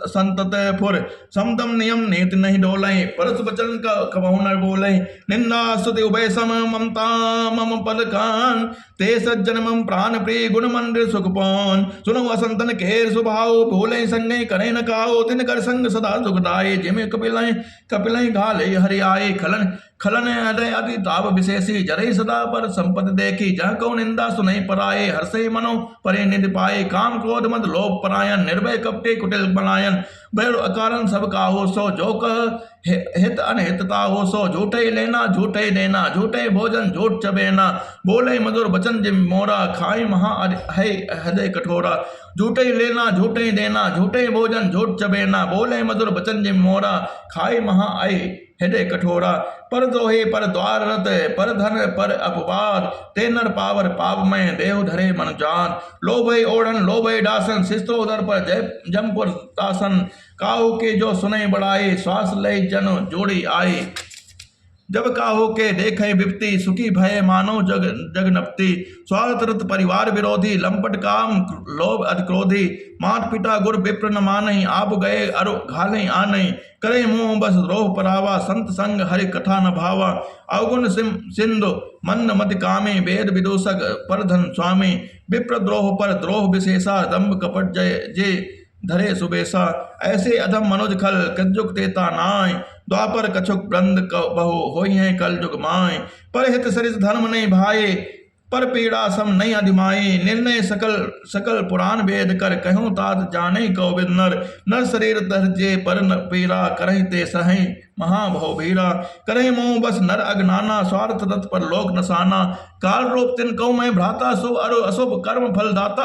Speaker 1: संतत फुर, समतम नियम नीति नहीं डोलय, परस वचन का कबहु न बोलय, निंदा स्तुति उभय सम ममता मम पद कान, ते सज्जन मम प्राण प्रिय गुण मंदिर सुख पान, सुनो असंतन केर स्वभाव, भूले संगय करे न काओ, तिन कर संग सदा सुखदाये, जिमे कपिलय घाले हरि आए, खलन हृदय अति ताप विशेषी, जरई सदा पर संपत्ति देखी, जह कौ निंदा सुनई पराये, हर्षे मनो परे निधि पाए, काम क्रोध मद लोभ परायण, निर्भय कपटे कुटिल बनायन, बैर अकारण सब का हो सो, जो कह हित अनहितता हो सो, झूठे लेना झूठे देना, झूठे भोजन झूठ चबेना, बोले मधुर बचन जिम मोरा, खाई महा है हृदय कठोरा, झूठे लेना झूठे देना, झूठे भोजन झूठ चबेना, बोले मधुर बचन जिम मोरा, खाई महा हृदय कठोरा, पर दोहे पर द्वार रत, पर धन पर अपवाद, ते नर पावर पाप में देव धरे मन जान, लोभय ओढ़न लोभय डासन, शिस्त्रोदर पर जय जमपुर तासन, काहू के जो सुने बढ़ाए, श्वास लय जन जोड़ी आए, जब काहो के देखे विपत्ति, सुखी भय मानो जग नपति, स्वार्थ रत परिवार विरोधी, लंपट काम लोभ अति क्रोधी, मात पिता गुर विप्र न मानहि, आप गए अरु घाले आनहि, करे मोह बस द्रोह परावा, संत संग हरि कथा न भावा, अवगुण सिंधु मंद मति कामे, वेद विदूषक पर धन स्वामी, विप्र द्रोह पर द्रोह विशेषा, दम्भ कपट जे धरे सुबेसा, ऐसे अधम मनुज खल कजुग तेता नाय, द्वापर कछुक ब्रंद बहु होई है कल जुग माय, पर हित सरिस धर्म नहीं भाए, पर पीड़ा सम नहीं अधिमाई, निर्णय सकल सकल पुराण वेद कर, कहूँ तात जाने को नर, नर शरीर धरजे पर न पीड़ा, करहि ते सहि महाभव भीरा, करहि मोह बस नर अज्ञाना, स्वार्थ तत्पर लोक नसाना, काल रूप तिन कौ मैं भ्राता, शुभ अरु अशुभ कर्म फल दाता,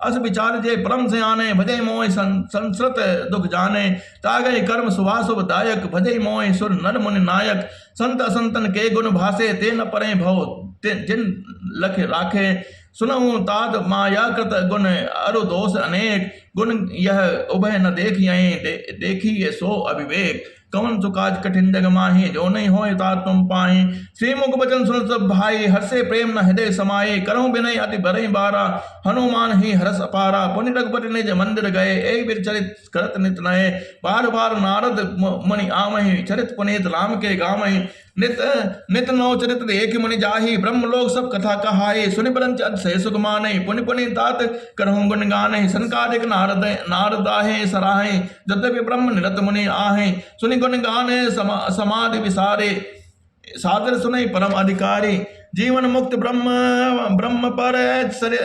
Speaker 1: अस विचार जे परम से आने, भजय मोह संसृत दुख जाने, तागय कर्म शुभाशुभ दायक, भजय मोह सुर नर मुनि नायक, संत असंतन के गुण भाषे, ते न परे भव जिन लख राखे, सुनहु तात माया कृत गुण, अरु दोष अनेक, गुण यह उभय न देखिए, देखिए सो अविवेक, कवन सुकाज कठिन जग माही, जो नहीं होए तात तुम पाए, श्रीमुख बचन सुन सब भाई, हर्षे प्रेम न हृदय समाये, करहु विनय अति बरहि बारा, हनुमान ही हरस अपारा, पुनि रघुपति निज मंदिर गए, एक बिर चरित करत नित नये, बार बार नारद मुनि आमहि, चरित पुनीत राम के गामहि, नित नित नौ चरित एक मुनि जाहि, ब्रह्म लोक सब कथा कहाए, सुनि बरंच अतिशय सुख माने, पुनि पुनि तात करहु गुण गाने, सनकादिक नारदाहे सराहे, यद्यपि ब्रह्म निरत मुनि आहे, सुनि गुण गाने समाधि विसारे, सादर सुनई परम अधिकारी, जीवन मुक्त ब्रह्म पर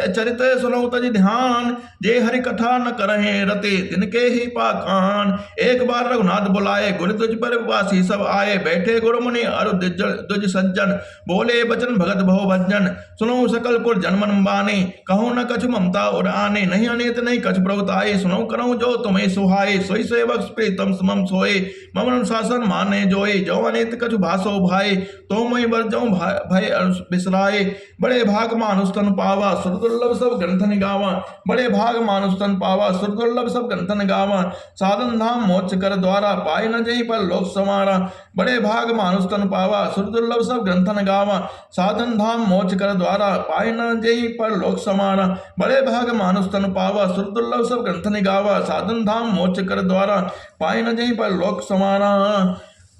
Speaker 1: चरित सुनौ तज ध्यान, जे हरि कथा न करहे रते, तिनके ही पाकान, एक बार रघुनाथ बुलाए, गुर तुझ पर वासी सब आए, बैठे गुरु मुनि अरु दुज सज्जन, बोले बचन भगत भव भजन, सुनो सकल पुर जन्मन बानी, कहूँ न कछु ममता उड़ाने, नहीं अनित नहीं कछु प्रभुताई, सुनो करऊँ जो तुम्हें सुहाए, सोई सेवक प्रीतम समम सोए, मम अनुशासन माने जोए, जो अनित कछु भासो भाई, तो मैं बर जाऊँ भय बिसराए, बड़े भाग मानुष तन पावा, सुर दुर्लभ सब ग्रंथन गावा, बड़े भाग मानुष तन पावा, सुर दुर्लभ सब ग्रंथन गावा, साधन धाम मोक्ष कर द्वारा, पाए न जहीं पर लोक समारा, बड़े भाग मानुष तन पावा, सुर दुर्लभ सब ग्रंथन गावा, साधन धाम मोक्ष कर द्वारा, पाए न जहीं पर लोक समारा, बड़े भाग मानुष तन पावा, सुर दुर्लभ सब ग्रंथन गावा, साधन धाम मोक्ष कर द्वारा, पाए न जहीं पर लोक समारा।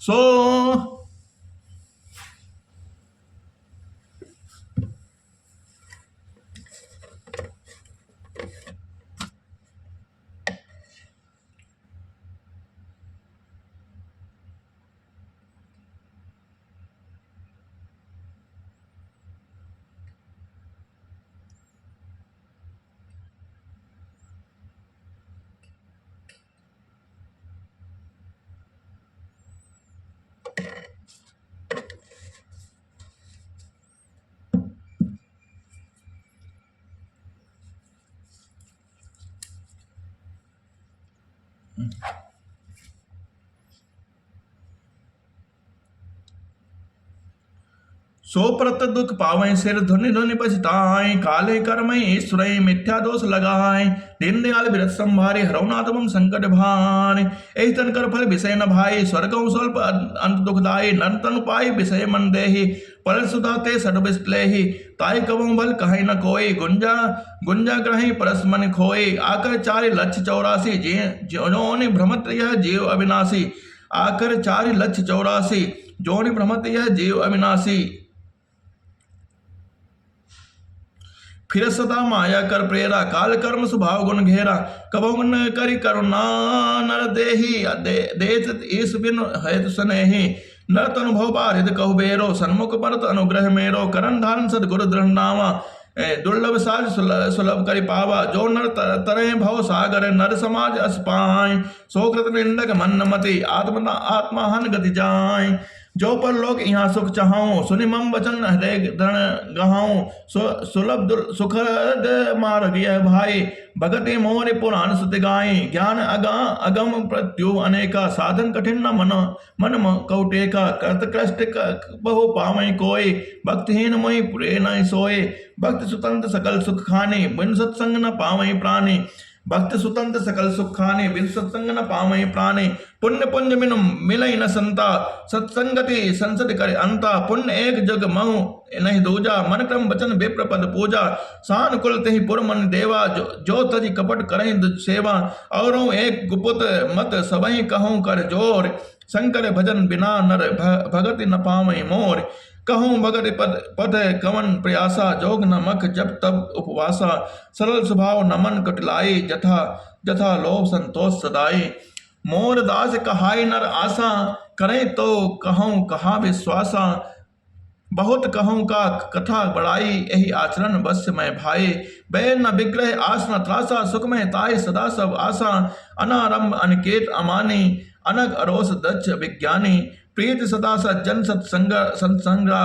Speaker 1: सो सो प्रत दुख पावै, सिर धुनि धुनि पछताए, काले कर्म ईश्वर मिथ्या दोष लगाए, दीन दयाल बिरत संभारे, हरौनाथ मम संकट भारे, एहि तन कर फल विषय न भाई, स्वर्गौ स्वल्प अंत दुखदायी, नर तनु पाई विषय मन देहि, पर सुधाते सठ बिस्लेहि, ताई कबहु भल कहीं न कोई, गुंजा गुंजा ग्रही परस मन खोए, आकर 4,84,000 जोनि भ्रमत यह जीव अविनाशी, आकर 4,84,000 जोनि भ्रमत यह जीव अविनाशी, फिर सदा माया कर प्रेरा, काल कर्म स्वभाव गुण घेरा, कबहु न करि करुणा नर देहि, देत ईस बिन हेत स्नेहि, नर तनुभव बारिद कहु बेरो, सन्मुख परत अनुग्रह मेरो, करण धारण सदगुरु दृढ़ नामा, दुर्लभ साज सुलभ करि पावा, जो नर तरह भव सागर, नर समाज अस पाए, सोकृत निंदक मन मति, आत्मा हन गति जाय, जो पर लोग यहाँ सुख चाहूँ, सुनि मम वचन हृदय दृढ़ गहाऊँ, सुलभ सुखद मार्ग यह भाई, भगति मोर पुराण सुत गाय, ज्ञान अगम प्रत्यु अनेका, साधन कठिन न मन कौटेका, कर्त कष्ट बहु पावै कोय, भक्तिहीन मोहि पुरे न सोए, भक्त सुतंत सकल सुख खाने, बिन सत्संग न पावै प्राणी, भक्त सुतंत सकल सुख खाने, बिन सत्संग न पावै प्राणी, पुण्य पुंज बिनु मिलई न संता, सत्संगति संसद करे अंता, पुण्य एक जग महु नहीं दूजा, मन क्रम वचन विप्र पद पूजा, सान कुल तहि पुर मन देवा, जो तजि कपट करहि सेवा, औरों एक गुपुत मत सबहि कहूँ कर जोर, शंकर भजन बिना नर भगति न पावै मोर, कहूँ भगत पद कवन प्रयासा, जोग न मख जब तब उपवासा, सरल स्वभाव नमन कटलाई, जथा लोभ संतोष सदाई, मोर दास कहाई नर आशा, करें तो कहूँ कहा विश्वासा, बहुत कहूँ का कथा बड़ाई, यही आचरण बस मैं भाई। बैर न विग्रह आस न त्रासा, सुख में ताय सदा सब आशा। अनारंभ अनिकेत अमानी, अनग अरोस दक्ष विज्ञानी। प्रीत सदा सज्जन सत्संग सत्संगा,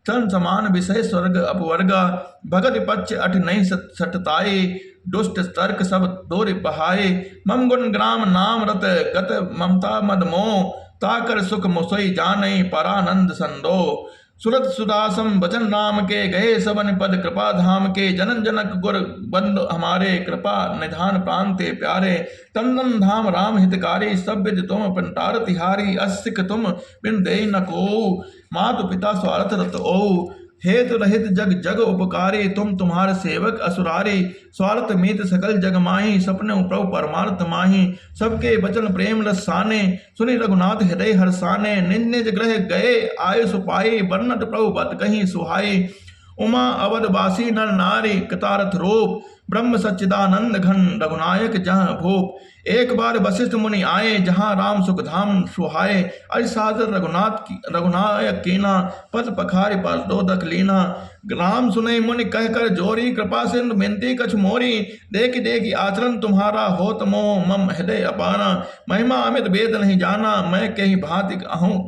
Speaker 1: तन समान विषय स्वर्ग अपवर्गा। भगत पक्ष अठ नहीं सटताई, दुष्ट तर्क सब दोर बहाए। मम गुण ग्राम नाम रत गत, ममता मद मोह। ताकर सुख मुसोई जाने, परानंद संदो। सुरत सुदासम वचन राम के, गए सबन पद कृपा धाम के। जनन जनक गुर बंद हमारे, कृपा निधान प्राण ते प्यारे। तंदन धाम राम हितकारी, सब विद तुम पंटार तिहारी। असिक तुम बिन दे न को, मातु पिता स्वार्थ रत ओ। हेतु रहित जग जग उपकारी, तुम तुम्हारे सेवक असुरारी। स्वार्थ मीत सकल जग माही, सपने प्रभु परमार्थ माही। सबके बचन प्रेम रसाने, सुनि रघुनाथ हृदय हर्षाने। निज निज ग्रह गए आयु सुपाई, बरनट प्रभु बत कहीं सुहाई। उमा अवध वासी नर नारी, कतारथ रूप। ब्रह्म सच्चिदानंद घन, रघुनायक जहाँ भूप। एक बार वशिष्ठ मुनि आए, जहाँ राम सुख धाम सुहाए। अरि सादर रघुनायक कीना, पद पखारि पर दोदक लीना। राम सुने मुनि कहकर जोरी, कृपा सिंधु बिनती कछ मोरी। देखि देखि आचरण तुम्हारा, होत मोह मम हृदय अपाना। महिमा अमित वेद नहीं जाना, मैं कहीं भांति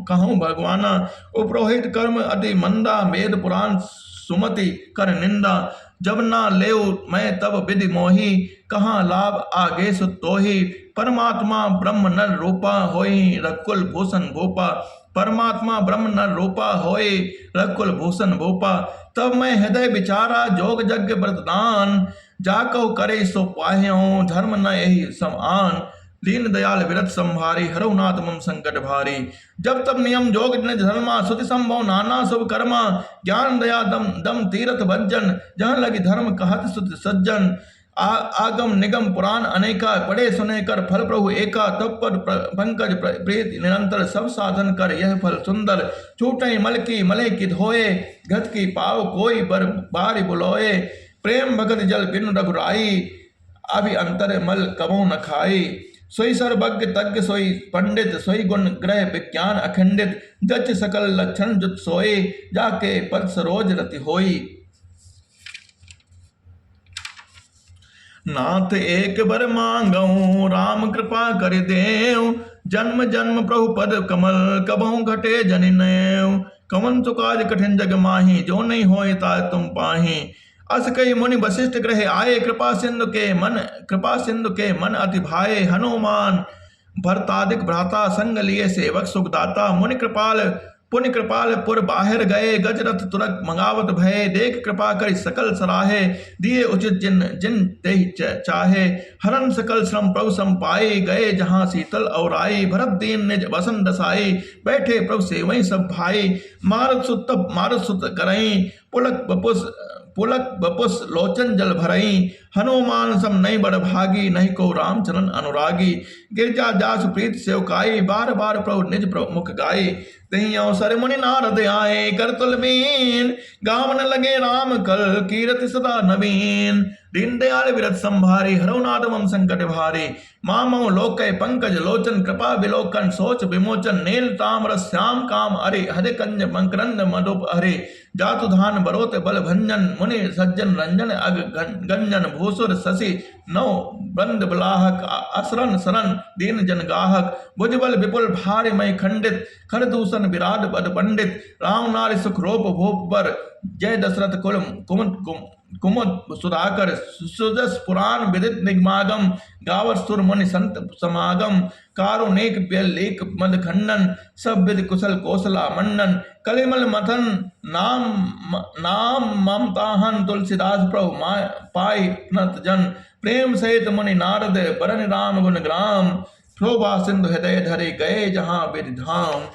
Speaker 1: कहूँ भगवाना। उपरोहित कर्म अति मंदा, वेद पुराण सुमति कर निंदा। जब ना लेव मैं तब विधि मोही, कहाँ लाभ आगे सुतोही। परमात्मा ब्रह्म नर रूपा, होई रघुकुल भूषण भूपा। परमात्मा ब्रह्म नर रूपा, होई रघुकुल भूषण भूपा। तब मैं हृदय विचारा, जोग यज्ञ व्रतदान। जाकौ करे सो पाह्यों, धर्म न यही समान। दीन दयाल विरत संभारी, हरौ नाथ मम संकट भारी। जब तब नियम जोग निज धर्मा, सुति संभव नाना शुभ कर्मा। ज्ञान दया दम दम तीरथ भज्जन, जहाँ लगी धर्म कहत सुत सज्जन। आगम निगम पुराण अनेका, पढ़े सुने कर फल प्रभु एका। तब पर पंकज प्रीति निरंतर, सब साधन कर यह फल सुंदर। छूटे मल की मले की धोए, गत की पाव कोई बर बारी बुलोए। प्रेम भगत जल बिनु रघुराई, अभि अंतर मल कबो न खाई। सोई सर्वज्ञ तज्ञ सोई पंडित, सोई गुण ग्रह विज्ञान अखंडित। जच सकल लक्षण जुत सोए, जाके पद सरोज रति होई। नाथ एक बर मांगऊं, राम कृपा कर देव। जन्म जन्म प्रभु पद कमल, कबहु घटे जनि नेव। कवन सुकाज कठिन जग माही, जो नहीं होए ता तुम पाही। अस कई मुनि वशिष्ठ ग्रह आए, कृपा सिंधु के मन अति भाए। हनुमान भरतादिक भ्राता, संग लिए सेवक सुखदाता। मुनि कृपाल पुनि कृपाल पुर बाहिर गए, गजरथ तुरक मंगावत भय। देख कृपा कर सकल सराहे, दिए उचित जिन जिन ते चाहे। हरन सकल श्रम प्रभु सम पाई, गए जहाँ शीतल और आई। भरत दीन निज वसन दसाई, बैठे प्रभु से वहीं सब भाई। मारत सुत करई, पुलक बपुस लोचन जल भरई। हनुमान सम नहीं बड़ भागी, नहीं को रामचरण अनुरागी। गिरजा जास प्रीत सेवकाई, बार बार प्रभु निज मुख गाई। तही अवसर मुनि नारद आए, कर तुल बीन। गावन लगे राम कल, कीरति सदा नवीन। दीन दयाल विरत संभारी, हरौ नाथ मम संकट भारी। मामो लोकै पंकज लोचन, कृपा विलोकन सोच विमोचन। नील ताम्र श्याम काम अरे, हरि कंज मकरंद मधुप हरे। जातु धान बरोत बल भंजन, मुनि सज्जन रंजन अग गंजन। भूसुर शशि नौ बंद बलाहक, असरन सरन दीन जन गाहक। भुजबल विपुल भार मय खंडित, खर दूषण विराट बद पंडित। राम नारी सुख रोप भूप पर, जय दशरथ कुल कुमुद सुधाकर। सुजस पुराण विदित निगमागम, गावर सुर मुनि संत समागम। कारुणिक लेख मद खंडन, सब विद कुशल कौशला मंडन। कलिमल मथन नाम ममताहन, तुलसीदास प्रभु पाई नत जन। प्रेम सहित मुनि नारद, बरन राम गुण ग्राम। शोभा सिंधु हृदय धरे, गए जहाँ विधि धाम।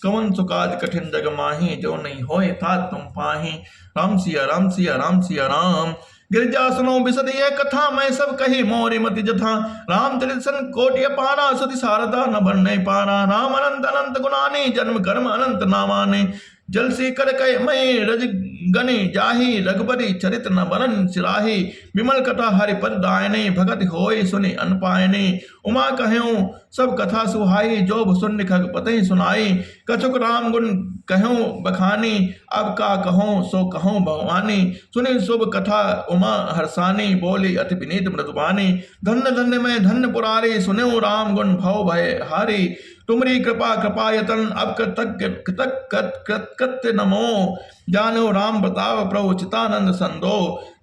Speaker 1: कवन सुकाज कठिन जग माही, जो नहीं होए था तुम पाही। राम सिया राम सिया राम सिया राम। गिरजा सुनो बिसद यह कथा, मैं सब कही मोरी मति जथा। रामचरित सन कोटि अपारा, सुधि सारदा न भरने पारा। राम अनंत अनंत गुणानी, जन्म कर्म अनंत नामाने। जल सी कर कह मैं रज गनि जाहि रघुपति चरित न बरन सिराही विमल कथा हरि पद दायने भगत होय सुनि अनपायने उमा कहूँ सब कथा सुहाई जो सुन खग पतहि सुनाई कछुक राम गुण कहूँ बखानी अब का कहूँ सो कहूँ भगवानी सुनि शुभ कथा उमा हर्षानी बोली अति विनीत मृदुबानी धन्य धन्य मैं धन्य पुरारी सुनो राम गुण भव भय हारी तुमरी कृपा कृपायतन अब कृत्य नमो जानो राम प्रताप प्रभु चितानंद संदो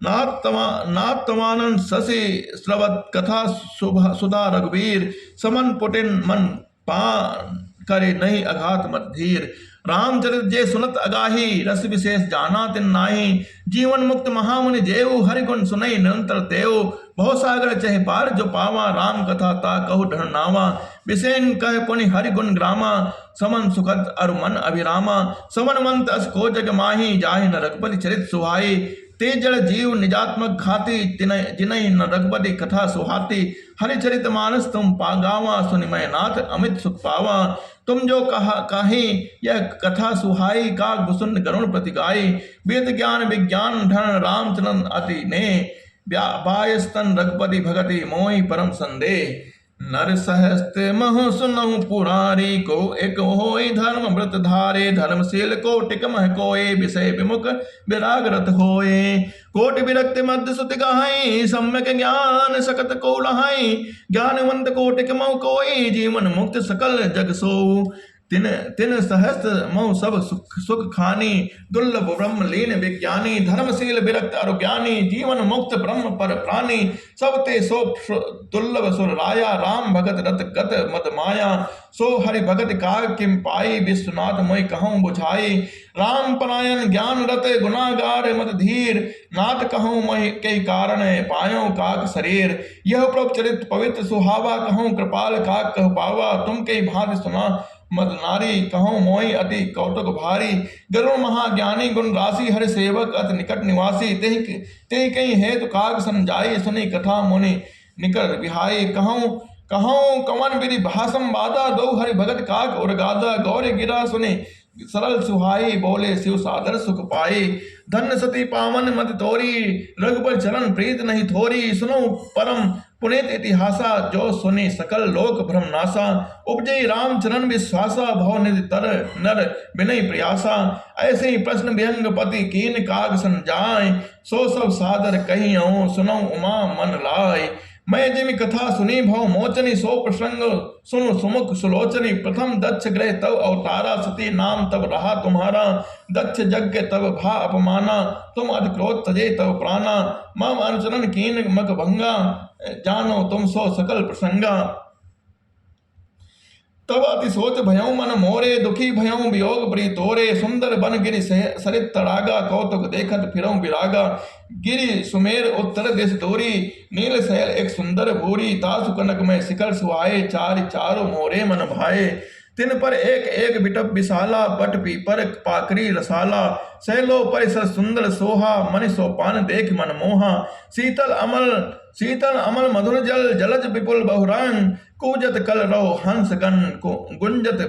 Speaker 1: नात्तमानंद शशि श्रवत कथा सुधा रघुवीर समन पुटिन मन पान करे नहीं अघात मत धीर रामचरित जे सुनत अगाही रस विशेष जाना तिन नाही जीवन मुक्त महामुनि जेऊ हरि गुण सुनई निरंतर देव बहु सागर चह पार जो पावा राम कथा ता कहु ढर नावा विसेन कह पुनि हरि गुण ग्रामा समन सुखद अरु मन अभिरामा समन मंत अस को जग माही जाहि न रघुपति चरित सुहाई तेजड़ जीव निजात्मक खाती जिनहि न रघुपति कथा सुहाती हरिचरित मानस तुम पागावा सुनिमय नाथ अमित सुख पावा तुम जो कही यह कथा सुहाई काग भुसुन गरुण प्रतिगाई वेद ज्ञान विज्ञान धन रामचरण अति ने बायस्तन रघुपति भगति मोहि परम संदेह नर सहस्त्र महु सुनहु पुरारी को एक होई धर्म व्रत धारे धर्मशील कोटिक मह कोय विषय विमुख विराग रत होए कोटि विरक्त मध्य सुति गहाई सम्यक ज्ञान सकत को लहाई ज्ञानवंत कोटिक मह कोई जीवन मुक्त सकल जग सो तिन सहस्त्र मऊ सब सुख खानी दुर्लभ ब्रह्म लीन विज्ञानी धर्मशील विरक्त अरुज्ञानी जीवन मुक्त ब्रह्म पर प्राणी सब ते सो दुर्लभ सुर राया राम भगत रत गत मत माया सो हरि भगत का किम पाई विश्वनाथ मोहि कहूँ बुझाई राम परायण ज्ञान रत गुनागार मत धीर नाथ कहूँ मोहि कई कारण पायो काक शरीर यह प्रभु चरित पवित्र सुहावा कहूँ कृपाल काक कह पावा तुम कई भांति सुना मद नारी कहूँ मोहि अति कौतुक भारी गरुण महाज्ञानी गुण राशि हरि सेवक अति निकट निवासी तेहि कहीं हेतु काग संजाई सुनी कथा मुनि निकट विहाई कहूँ कवन विधि भाषम बाधा दो हरि भगत काक और गादा गौरी गिरा सुनी सरल सुहाई बोले शिव सादर सुख पाई धन्य सती पावन मत तोरी रघुबर चरण प्रीत नहीं थोरी सुनो परम पुनीत इतिहासा जो सुनी सकल लोक भ्रम नासा उपजय राम चरण विश्वासा भव निधि तर नर विनय प्रयासा ऐसे ही प्रश्न विहंग पति कीन काग संजाय सो सब सादर कही सुनो उमा मन लाय मैं जिमि कथा सुनी भव मोचनी सो प्रसंग सुनु सुमुख सुलोचनी प्रथम दक्ष ग्रह तब अवतारा सती नाम तब रहा तुम्हारा दक्ष यज्ञ तब भा अपमाना तुम अध क्रोध तजे तब प्राणा मम अनुचरण कीन मक भंगा जानो तुम सो सकल प्रसंगा तब अति सोच भयऊ मन मोरे दुखी भयऊ वियोग प्री तोरे सुंदर बन गिरि सरित तड़ागा कौतुक देखत फिरऊ विरागा गिरि सुमेर उत्तर दिश दूरी नील सहल एक सुंदर भूरी तासु कनक में शिखर सुहाए चारों मोरे मन भाए तिन पर एक एक बिटप विशाला पट पीपर पाकरी रसाला सैलो परिसर सुंदर सोहा मन सोपान देख मन मोहा शीतल अमल मधुर जल जलज विपुल बहुरंग कूजत कल रहो हंस गण को गुंजत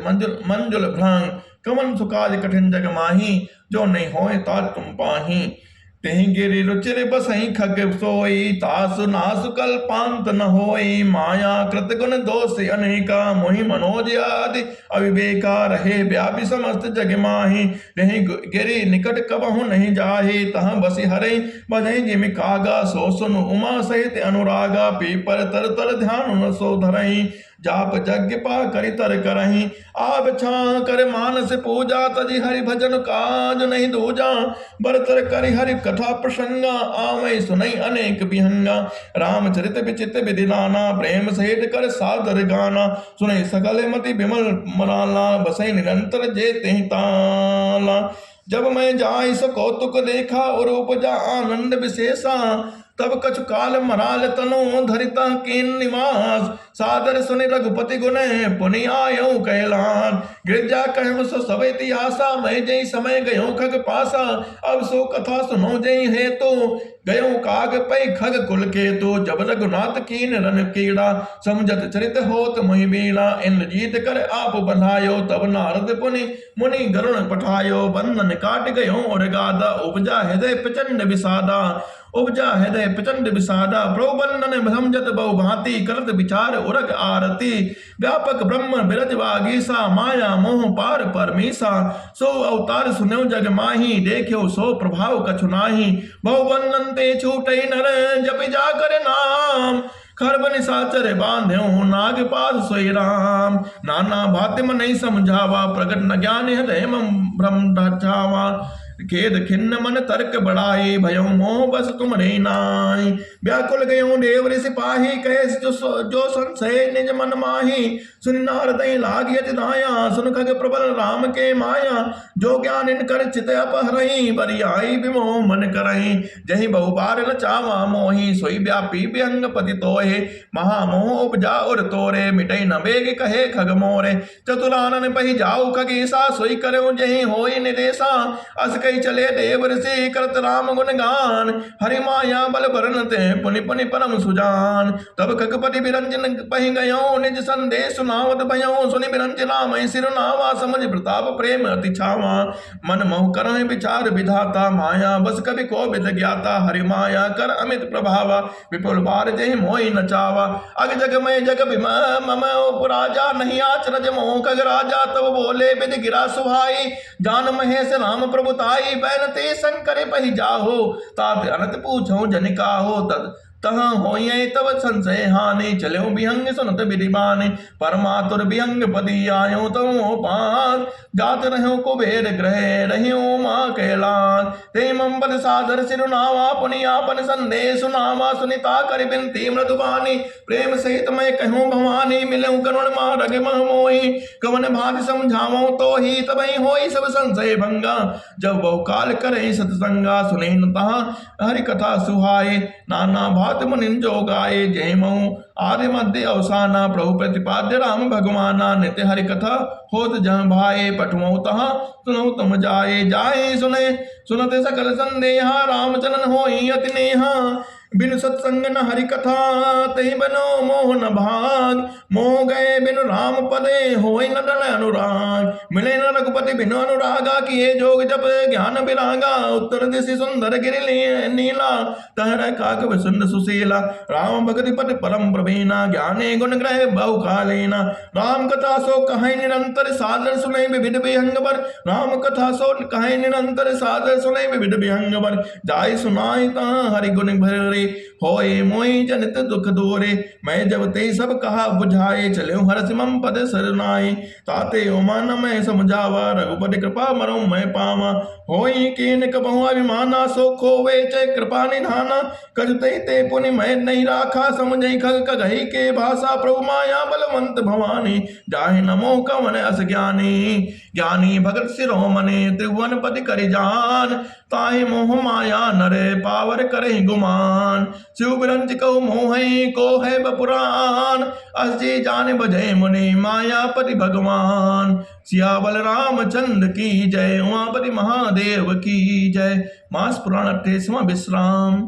Speaker 1: मंजुल भ्रंग कमन सुकाज कठिन जग माही जो नहीं होए ताज तुम पाही तेहि गिरि रुचिर बसई खग सोई तासु नासु कल्पांत न होई माया कृत गुण दोष अनेका मोहि मनोज आदि अविवेका रहे व्यापी समस्त जग माही रही गिरि निकट कबहु नहीं जाहि तह बसी हरे बधई जिमि कागा सो सुनु उमा सहित अनुरागा पीपर तर तर ध्यान न सो धरई जाप यज्ञ पा करि तर करही आब छा कर मानस पूजा तजि हरि भजन काज नहीं दूजा बरतर करि हरि कथा प्रसंगा आवै सुनई अनेक विहंगा रामचरित विचित विधि नाना प्रेम सहित कर सादर गाना सुनई सकल मति विमल मनाला बसई निरंतर जे तेहि ताला जब मैं जाय सो कौतुक देखा और उपजा आनंद विशेषा तब कछु काल मराल तनु धरिता कीन निवास, सादर सुनि रघुपति गुण पुनि आयो कैलान। गिरजा कहु सो सवेति आशा, मैं जय समय गयो खग पासा, अब सो कथा सुनो जय हे तो, गयो काग पै खग कुल के तो। जब रघुनाथ कीन रन कीड़ा, समझत चरित होत मोहि बीड़ा, इंद्रजीत कर आप बंधायो, तब नारद पुनि मुनि गरुण पठायो। बंधन काट गयो और गादा, उपजा हृदय प्रचंड विषादा, उपजा हृदय प्रचंड विषादा। प्रभु बंधन समझत बहु भांति, करत विचार उरग आरती। व्यापक ब्रह्म बिरज वागीसा, माया मोह पार परमीसा। सो अवतार सुनो जग माही, देखो सो प्रभाव कछु नाही। बहु बंधन ते छूटै नर, जपि जाकर नाम, खरब निशाचर बांध्यो नागपाद सोई राम। नाना भाति मन नहीं समझावा, प्रगट न ज्ञान हृदय भ्रम ढावा। खेद खिन्न मन तर्क बढ़ाए, भयो मोह बस तुम रे नाई। व्याकुल गयो देव ऋषि पाही, कैस जो संशय निज मन माही। सुन नारद लागी अति दाया, सुन खग प्रबल राम के माया। जो ज्ञान इनकर चित अपहरई, बरियाई विमोह मन करई। जहि बहु बार लचावा मोहि, सोई व्यापी विहंग पति तोहे। महामोह उपजा उर तोरे, मिटई न बेग कहे खग मोरे। चतुरानन पहि जाऊ खगेसा, सोई करऊ जहि होई निदेशा। अस कई चले देव ऋषि, करत राम गुण गान। हरि माया बल बरनते, पुनि पुनि परम सुजान। तब खगपति बिरंजन पहि गयो, निज संदेश सुनावत भयो। सुनि बिरंजना मैं सिरनावा, समझ प्रताप प्रेम अति छावा। मन मोह करहि विचार विधाता, माया बस कवि को विद ज्ञाता। हरि माया कर अमित प्रभावा, विपुल बार जहि मोहि नचावा। अग जग में जग मम उपराजा, नहीं आचरज मोह खग राजा। तब बोले विधि गिरा सुहाई, जान महेश राम प्रभुताई। बैनते शंकर पहि जाहो, तात अनंत पूछो जनिका हो। तद तहाँ होइए तब संशय हानि, चलो विहंग सुनत विधिबानि। परमातुर विहंग पति आयो, तमो पास जात रहो कुबेर ग्रह, रहियो माँ कैलाश। ते मंबल सादर सिरुनावा, पुनि आपन संदेश सुनावा। सुनिता कर बिनती मृदुबानी, प्रेम सहित मैं कहूँ भवानी। मिलऊँ करुण मारग मह मोहि, कवन भाति समझावो तो ही। तबहि होई सब संशय भंगा, जब बहु काल करे सतसंगा। सुने न तहाँ हरि कथा सुहाए, नाना भात मुनिन जो गाए। जय मऊ आदि मध्य अवसाना, प्रभु प्रतिपाद्य राम भगवाना। नित्य हरि कथा होत जहाँ भाए, पठुओ तहाँ सुनो तुम जाए। जाए सुने सुनत सकल संदेहा, रामचरण होई अति नेहा। बिनु सत्संग न हरि कथा, तहि बनो मोह न भाग। मोह गए बिनु राम पदे, होय न डर अनुराग। मिले न रघुपति बिनु अनुरागा, किए जोग जप ज्ञान विरागा। उत्तर दिशि सुंदर गिरि नीला, तहर काक विसुंद सुशीला। राम भगति पति परम प्रवीणा, ज्ञाने गुण ग्रह बहु कालेना। राम कथा सो कहे निरंतर, सादर सुने विविध विहंग बर। राम कथा सो कहे निरंतर, सादर सुने विविध विहंग बर। जाय सुनाई तहाँ हरि गुण भरे, होए मोहि जनित दुख दोरे। मैं जब ते सब कहा बुझाए, चले हरसि मम पद सरनाई। ताते ओमान मैं समझावा, रघुपति कृपा मरो मैं पावा। होई कीन कबहु अभिमाना, सो खोवे चे कृपा निधाना। कजते ते पुनि मैं नहीं राखा, समझई खग कगहि के भाषा। प्रभु माया बलवंत भवानी, जाहि नमो कवन अस ज्ञानी। ज्ञानी भगत शिरोमणि, त्रिभुवन पति करि जान। ताहि मोह माया नरे, पावर करहि गुमान। शिव बिरंच कहु मोहि, को है बपुरान। असि जान बजय मुनि, मायापति भगवान। सियावल रामचंद्र की जय, उमापति महादेव की जय। मास पुराण 28वां विश्राम।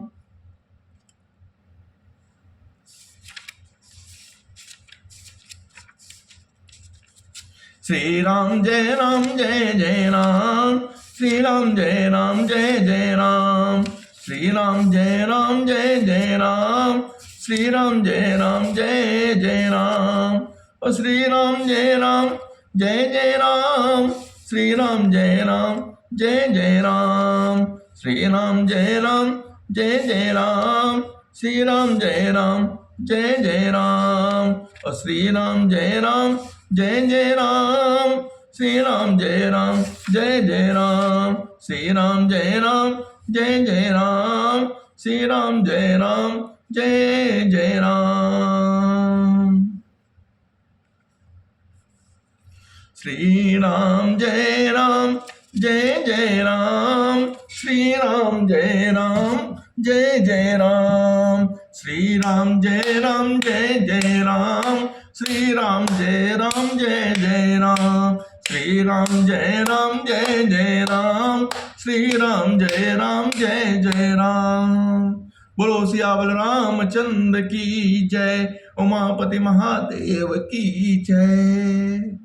Speaker 1: श्री राम जय राम जय जय राम, श्री राम जय राम जय जय राम। श्री राम जय राम जय जय राम, श्री राम जय राम जय जय राम। और श्री राम जय राम जय जय राम, श्री राम जय राम जय जय राम। श्री राम जय राम जय जय राम, श्री राम जय राम जय जय राम। और श्री राम जय राम जय जय राम, श्री राम जय राम जय जय राम। श्री राम जय राम जय जय राम, श्री राम जय राम जय जय राम। श्री राम जय राम जय जय राम, श्री राम जय राम जय जय राम। राम जय राम जय जय राम, श्री राम जय जय राम, श्री राम जय जय राम, श्री राम जय जय राम। बोलो सियावल रामचंद्र की जय, उमापति महादेव की जय।